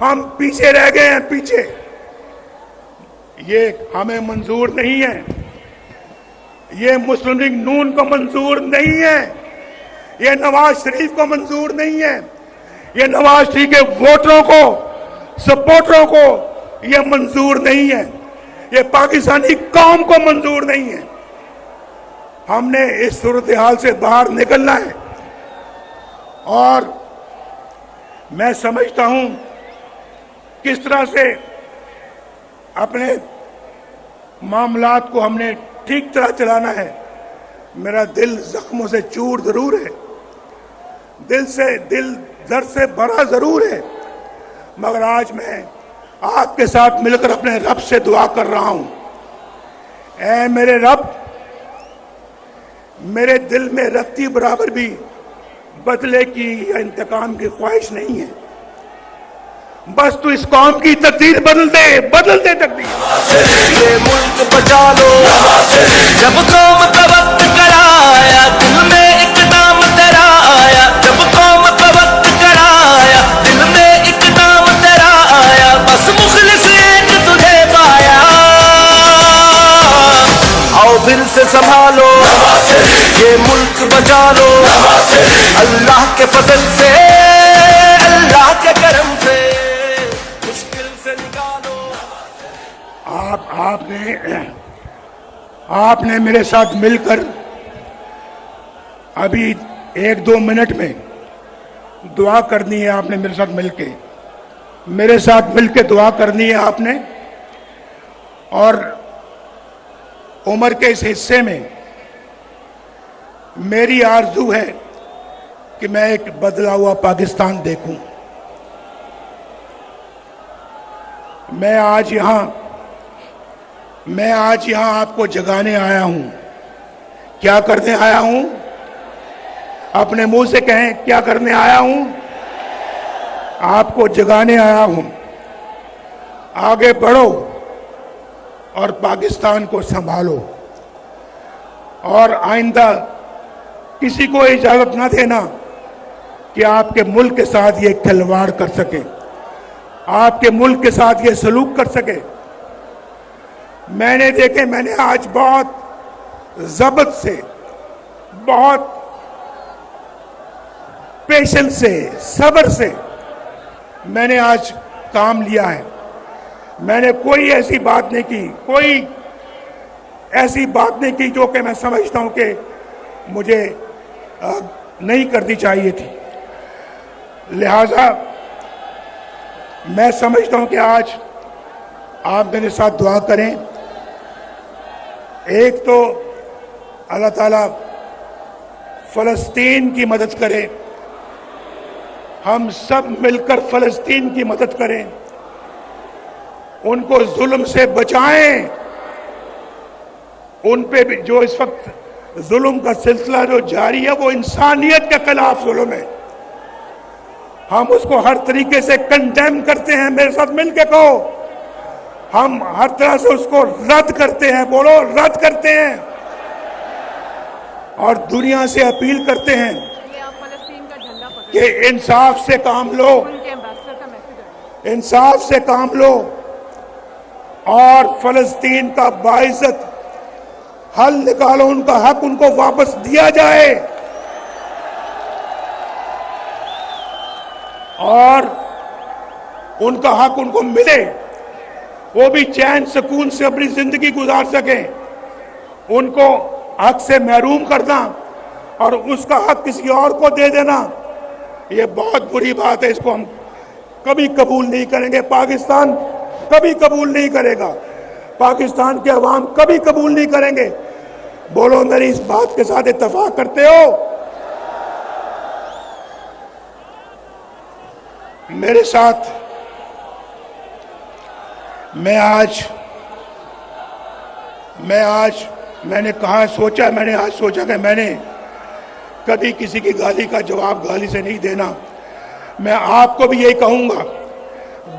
[SPEAKER 1] हम पीछे रह गए हैं पीछे। ये हमें मंजूर नहीं है, ये मुस्लिम लीग नून को मंजूर नहीं है, ये नवाज शरीफ को मंजूर नहीं है, ये नवाज शरीफ के वोटरों को सपोर्टरों को ये मंजूर नहीं है, ये पाकिस्तानी कौम को मंजूर नहीं है। हमने इस सूरत हाल से बाहर निकलना है और मैं समझता हूं किस तरह से अपने मामलात को हमने ठीक तरह चलाना है। मेरा दिल जख्मों से चूर जरूर है, दिल दर्द से भरा जरूर है, मगर आज मैं आपके साथ मिलकर अपने रब से दुआ कर रहा हूं। ऐ मेरे रब, मेरे दिल में रत्ती बराबर भी बदले की या इंतकाम की ख्वाहिश नहीं है। बस तू इस कौम की तकदीर बदल दे तकदीर।
[SPEAKER 2] ये मुल्क बचा लो, जब कौम का वक्त कराया दिल में एक नाम तेरा आया, जब कौम का वक्त कराया दिल में एक नाम तेरा आया, बस मुखलिस एक तुझे पाया। आओ दिल से संभालो, ये मुल्क बचा लो, अल्लाह के फजल से अल्लाह के करम से मुश्किल से निकालो।
[SPEAKER 1] आपने मेरे साथ मिलकर अभी 1-2 मिनट में दुआ करनी है। आपने मेरे साथ मिलके दुआ करनी है आपने। और उम्र के इस हिस्से में मेरी आरजू है कि मैं एक बदला हुआ पाकिस्तान देखूं। मैं आज यहां आपको जगाने आया हूं। क्या करने आया हूं? अपने मुंह से कहें, क्या करने आया हूं? आपको जगाने आया हूं। आगे बढ़ो और पाकिस्तान को संभालो और आइंदा किसी को इजाजत ना देना कि आपके मुल्क के साथ ये खिलवाड़ कर सके, आपके मुल्क के साथ ये सलूक कर सके। मैंने आज बहुत जब्त से, बहुत पेशेंस से, सब्र से मैंने आज काम लिया है। मैंने कोई ऐसी बात नहीं की जो कि मैं समझता हूं कि मुझे नहीं करनी चाहिए थी। लिहाजा मैं समझता हूं कि आज आप मेरे साथ दुआ करें। एक तो अल्लाह ताला फलस्तीन की मदद करे, हम सब मिलकर फलस्तीन की मदद करें, उनको जुल्म से बचाएं। उन पे भी जो इस वक्त जुल्म का सिलसिला जो जारी है वो इंसानियत के खिलाफ जुल्म है। हम उसको हर तरीके से कंडेम करते हैं। मेरे साथ मिलके कहो, हम हर तरह से उसको रद्द करते हैं। बोलो, रद्द करते हैं। और दुनिया से अपील करते हैं कि इंसाफ से काम लो, इंसाफ से काम लो और फलस्तीन का बाइज्जत हल निकालो। उनका हक उनको वापस दिया जाए और उनका हक उनको मिले, वो भी चैन सुकून से अपनी जिंदगी गुजार सकें। उनको हक से महरूम करना और उसका हक किसी और को दे देना, ये बहुत बुरी बात है, इसको हम कभी कबूल नहीं करेंगे। पाकिस्तान कभी कबूल नहीं करेगा, पाकिस्तान के अवाम कभी कबूल नहीं करेंगे। बोलो, मेरी इस बात के साथ इत्तेफाक करते हो? मेरे साथ मैंने आज सोचा कि मैंने कभी किसी की गाली का जवाब गाली से नहीं देना। मैं आपको भी यही कहूंगा,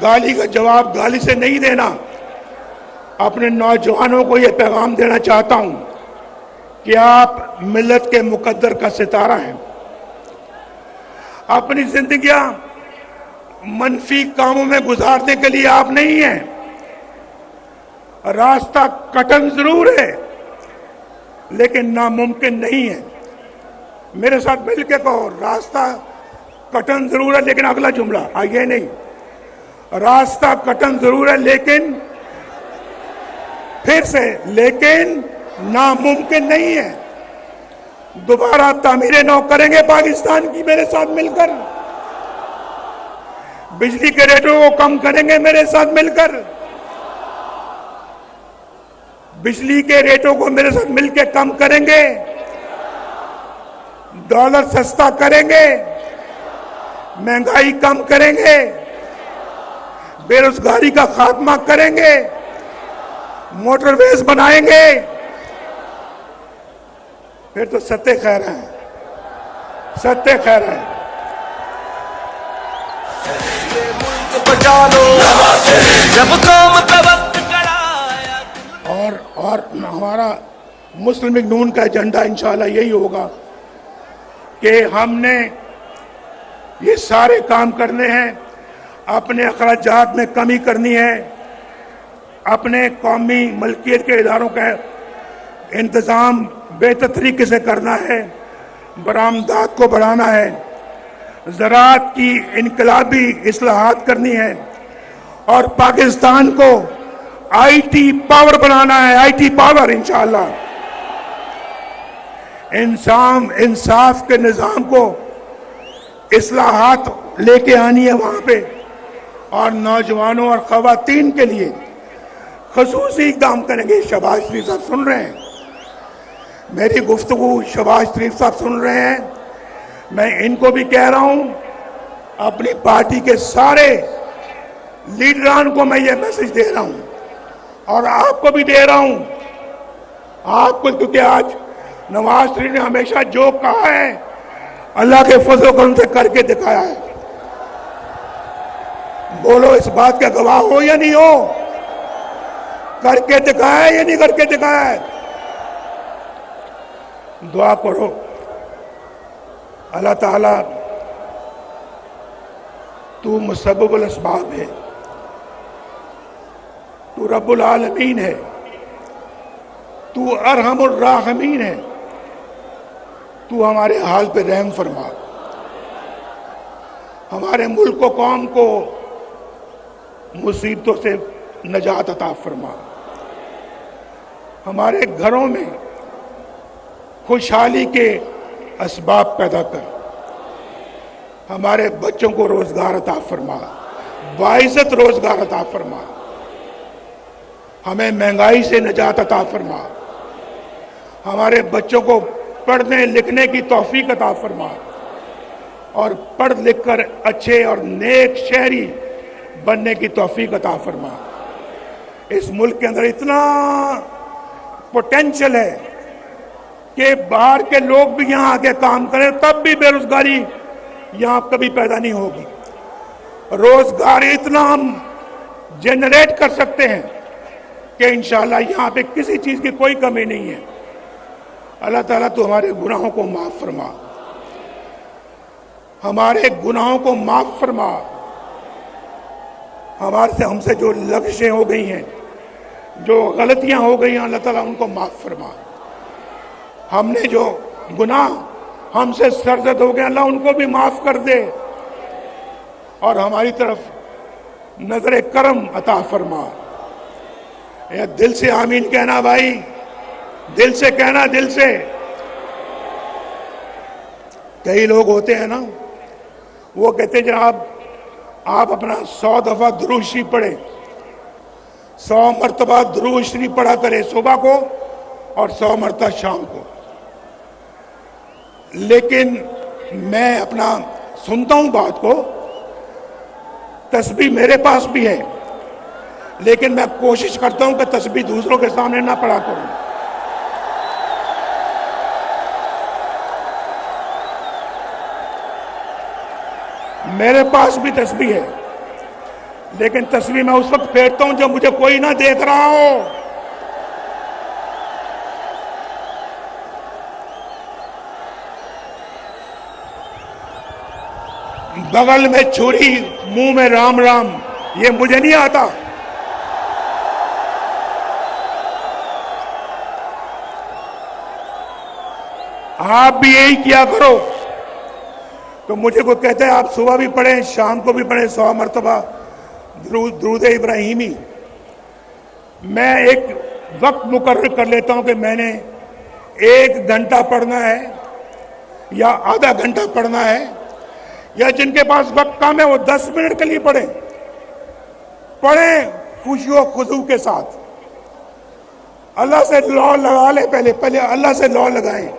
[SPEAKER 1] गाली का जवाब गाली से नहीं देना। अपने नौजवानों को यह पैगाम देना चाहता हूं कि आप मिल्लत के मुकद्दर का सितारा हैं। अपनी जिंदगियां मनफी कामों में गुजारने के लिए आप नहीं हैं। रास्ता कठिन जरूर है, लेकिन नामुमकिन नहीं है। मेरे साथ मिलकर कहो, रास्ता कठिन जरूर है, लेकिन अगला जुमला आगे नहीं। रास्ता कठिन जरूर है, लेकिन फिर से लेकिन नामुमकिन नहीं है। दोबारा तामीर नौ करेंगे पाकिस्तान की मेरे साथ मिलकर। बिजली के रेटों को कम करेंगे मेरे साथ मिलकर। बिजली के रेटों को मेरे साथ मिलकर कम करेंगे। डॉलर सस्ता करेंगे, महंगाई कम करेंगे, बेरोजगारी का खात्मा करेंगे, मोटरवेज बनाएंगे। फिर तो सत्य खैर है, सत्य खैर है।
[SPEAKER 2] बचा लो जब कौम तवक्क कराया।
[SPEAKER 1] और हमारा मुस्लिम लीग नून का एजेंडा इंशाल्लाह यही होगा कि हमने ये सारे काम करने हैं। अपने अखराजात में कमी करनी है, अपने कौमी मलकियत के इदारों का इंतज़ाम बेहतर तरीके से करना है, बरामदात को बढ़ाना है, ज़राअत की इनकलाबी इस्लाहात करनी है और पाकिस्तान को आईटी पावर बनाना है। आईटी पावर इंशाअल्लाह इंसाफ के निज़ाम को इस्लाहात लेके आनी है वहां पे, और नौजवानों और खवातीन के लिए खसूसी काम करेंगे। शहबाज शरीफ साहब सुन रहे हैं मेरी गुफ्तगू, शहबाज शरीफ साहब सुन रहे हैं। मैं इनको भी कह रहा हूं, अपनी पार्टी के सारे लीडरान को मैं ये मैसेज दे रहा हूं और आपको भी दे रहा हूं। आपको, क्योंकि आज नवाज शरीफ ने हमेशा जो कहा है अल्लाह के फजल करम से करके दिखाया है। बोलो, इस बात का गवाह हो या नहीं हो? करके दिखाया है या नहीं करके दिखाया है? दुआ करो, अल्लाह ताला तू मुसब्बिबुल अस्बाब है, तू रब्बुल आलमीन है, तू अरहमुर राहिमीन है। तू हमारे हाल पे रहम फरमा, हमारे मुल्क को, कौम को मुसीबतों से नजात अता फरमा, हमारे घरों में खुशहाली के असबाब पैदा कर, हमारे बच्चों को रोजगार अता फरमा, बाइज्जत रोजगार अता फरमा, हमें महंगाई से निजात अता फरमा, हमारे बच्चों को पढ़ने लिखने की तौफीक अता फरमा और पढ़ लिख कर अच्छे और नेक शहरी बनने की तौफीक अता फरमा। इस मुल्क के अंदर इतना पोटेंशियल है कि बाहर के लोग भी यहाँ आके काम करें, तब भी बेरोजगारी यहाँ कभी पैदा नहीं होगी। रोजगार इतना हम जनरेट कर सकते हैं कि इंशाअल्लाह यहाँ पे किसी चीज की कोई कमी नहीं है। अल्लाह ताला तो हमारे गुनाहों को माफ फरमा, हमारे गुनाहों को माफ फरमा। हमसे जो लग़ज़ें हो गई हैं, जो गलतियां हो गई हैं, अल्लाह ताला उनको माफ फरमा। हमने जो गुनाह हमसे सरजद हो गए, अल्लाह उनको भी माफ कर दे और हमारी तरफ नजर करम अता फरमा। या दिल से आमीन कहना भाई, दिल से कहना, दिल से। कई लोग होते हैं ना, वो कहते हैं जनाब आप अपना 100 दफा दुरूद शरीफ पढ़े, 100 मरतबा दुरूद शरीफ पढ़ा करें सुबह को और 100 मरतबा शाम को। लेकिन मैं अपना सुनता हूं बात को, तस्बीह मेरे पास भी है, लेकिन मैं कोशिश करता हूं कि तस्बीह दूसरों के सामने ना पढ़ा करूं। मेरे पास भी तस्बीह है, लेकिन तस्बीह मैं उस वक्त फेरता हूं जब मुझे कोई ना देख रहा हो। बगल में छुरी, मुंह में राम राम, ये मुझे नहीं आता। आप भी यही किया करो। तो मुझे को कहते हैं आप सुबह भी पढ़ें, शाम को भी पढ़ें 100 मरतबा दुरूद इब्राहिमी। मैं एक वक्त मुकर्रर कर लेता हूं कि मैंने 1 घंटा पढ़ना है या आधा घंटा पढ़ना है, या जिनके पास वक्त कम है वो 10 मिनट के लिए पढ़ें खुशी और खुशू के साथ। अल्लाह से लौ लगा ले, पहले अल्लाह से लौ लगाएं,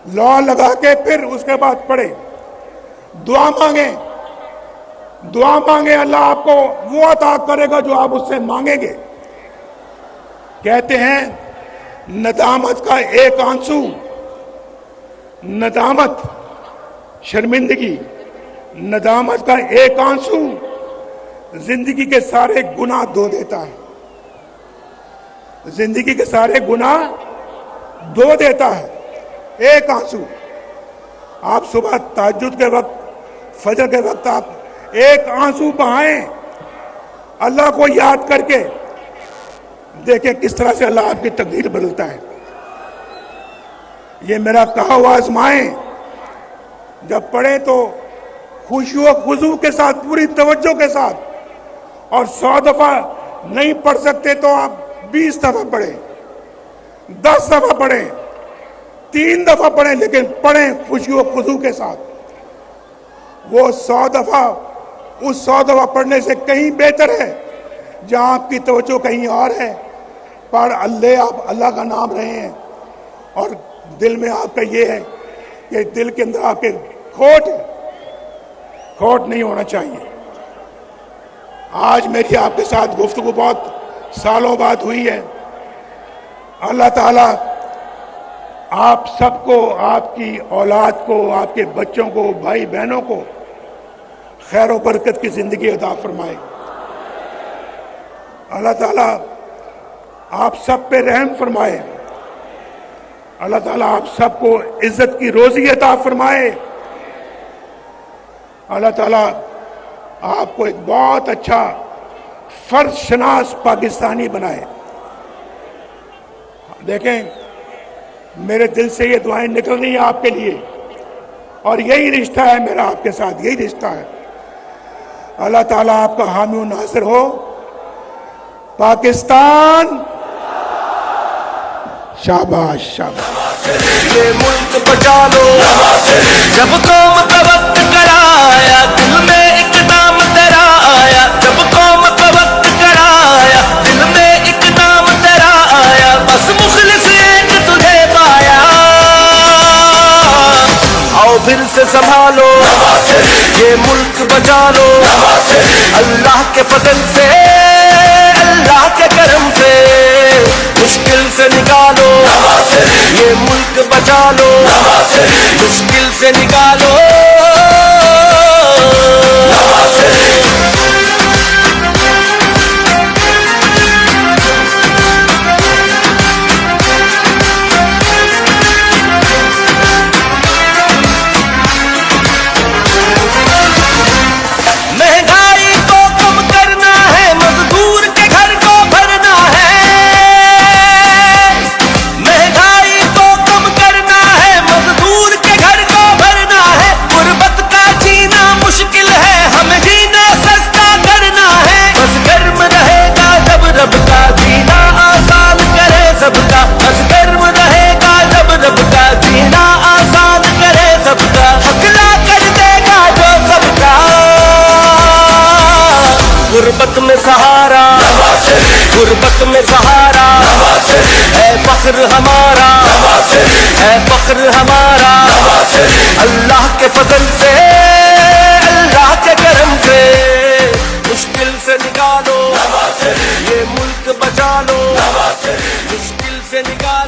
[SPEAKER 1] लौ लगा के फिर उसके बाद पढ़े, दुआ मांगे, अल्लाह आपको वो अता करेगा जो आप उससे मांगेंगे। कहते हैं नदामत का एक आंसू, नदामत शर्मिंदगी, नदामत का एक आंसू जिंदगी के सारे गुनाह धो देता है, जिंदगी के सारे गुनाह धो देता है एक आंसू। आप सुबह तहज्जुद के वक्त, फजर के वक्त आप एक आंसू बहाएं अल्लाह को याद करके, देखें किस तरह से अल्लाह आपकी तकदीर बदलता है। ये मेरा कहा हुआ आजमाएं, जब पढ़े तो खुशी व खुशू के साथ, पूरी तवज्जो के साथ, और 100 दफा नहीं पढ़ सकते तो आप 20 दफा पढ़ें, 10 दफा पढ़ें, 3 दफा पढ़ें, लेकिन पढ़ें खुशी व खुशू के साथ। वो 100 दफा, उस 100 दफा पढ़ने से कहीं बेहतर है जहां आपकी तवज्जो कहीं और है। पर आप अल्लाह का नाम रहे हैं और दिल में आपका ये है कि दिल के अंदर आपके खोट नहीं होना चाहिए। आज मेरी आपके साथ गुफ्तगू बहुत सालों बाद हुई है। अल्लाह ताला आप सबको, आपकी औलाद को, आपके बच्चों को, भाई बहनों को खैर और बरकत की जिंदगी अता फरमाए। अल्लाह ताला आप सब पे रहम फरमाए। अल्लाह ताला आप सबको इज्जत की रोजी अता फरमाए। अल्लाह ताला आपको एक बहुत अच्छा फर्ज शनास पाकिस्तानी बनाए। देखें, मेरे दिल से ये दुआएं निकल रही हैं आपके लिए, और यही रिश्ता है मेरा आपके साथ, यही रिश्ता है। अल्लाह ताला आपका हामी और नासिर हो। पाकिस्तान शाबाश शाबाश।
[SPEAKER 2] ये मुल्क बचा लो, जब कौम का वक्त कराया, दिल में एक नाम तेरा आया। जब कौम का वक्त कराया, दिल में एक नाम तेरा आया। बस मुखलिस एक तुझे पाया। आओ फिर से संभालो, ये मुल्क बचा लो। अल्लाह के फजल से, अल्लाह के करम से मुश्किल से निकालो, ये मुल्क बचा लो, मुश्किल से निकालो। महंगाई को कम करना है, मजदूर के घर को भरना है। महंगाई को कम करना है, मजदूर के घर को भरना है। गुर्बत का गुर्बत में सहारा, है फख्र हमारा, है फख्र हमारा। अल्लाह के फजल से, अल्लाह के करम से मुश्किल से निकालो, ये मुल्क बचा लो, मुश्किल से निकालो।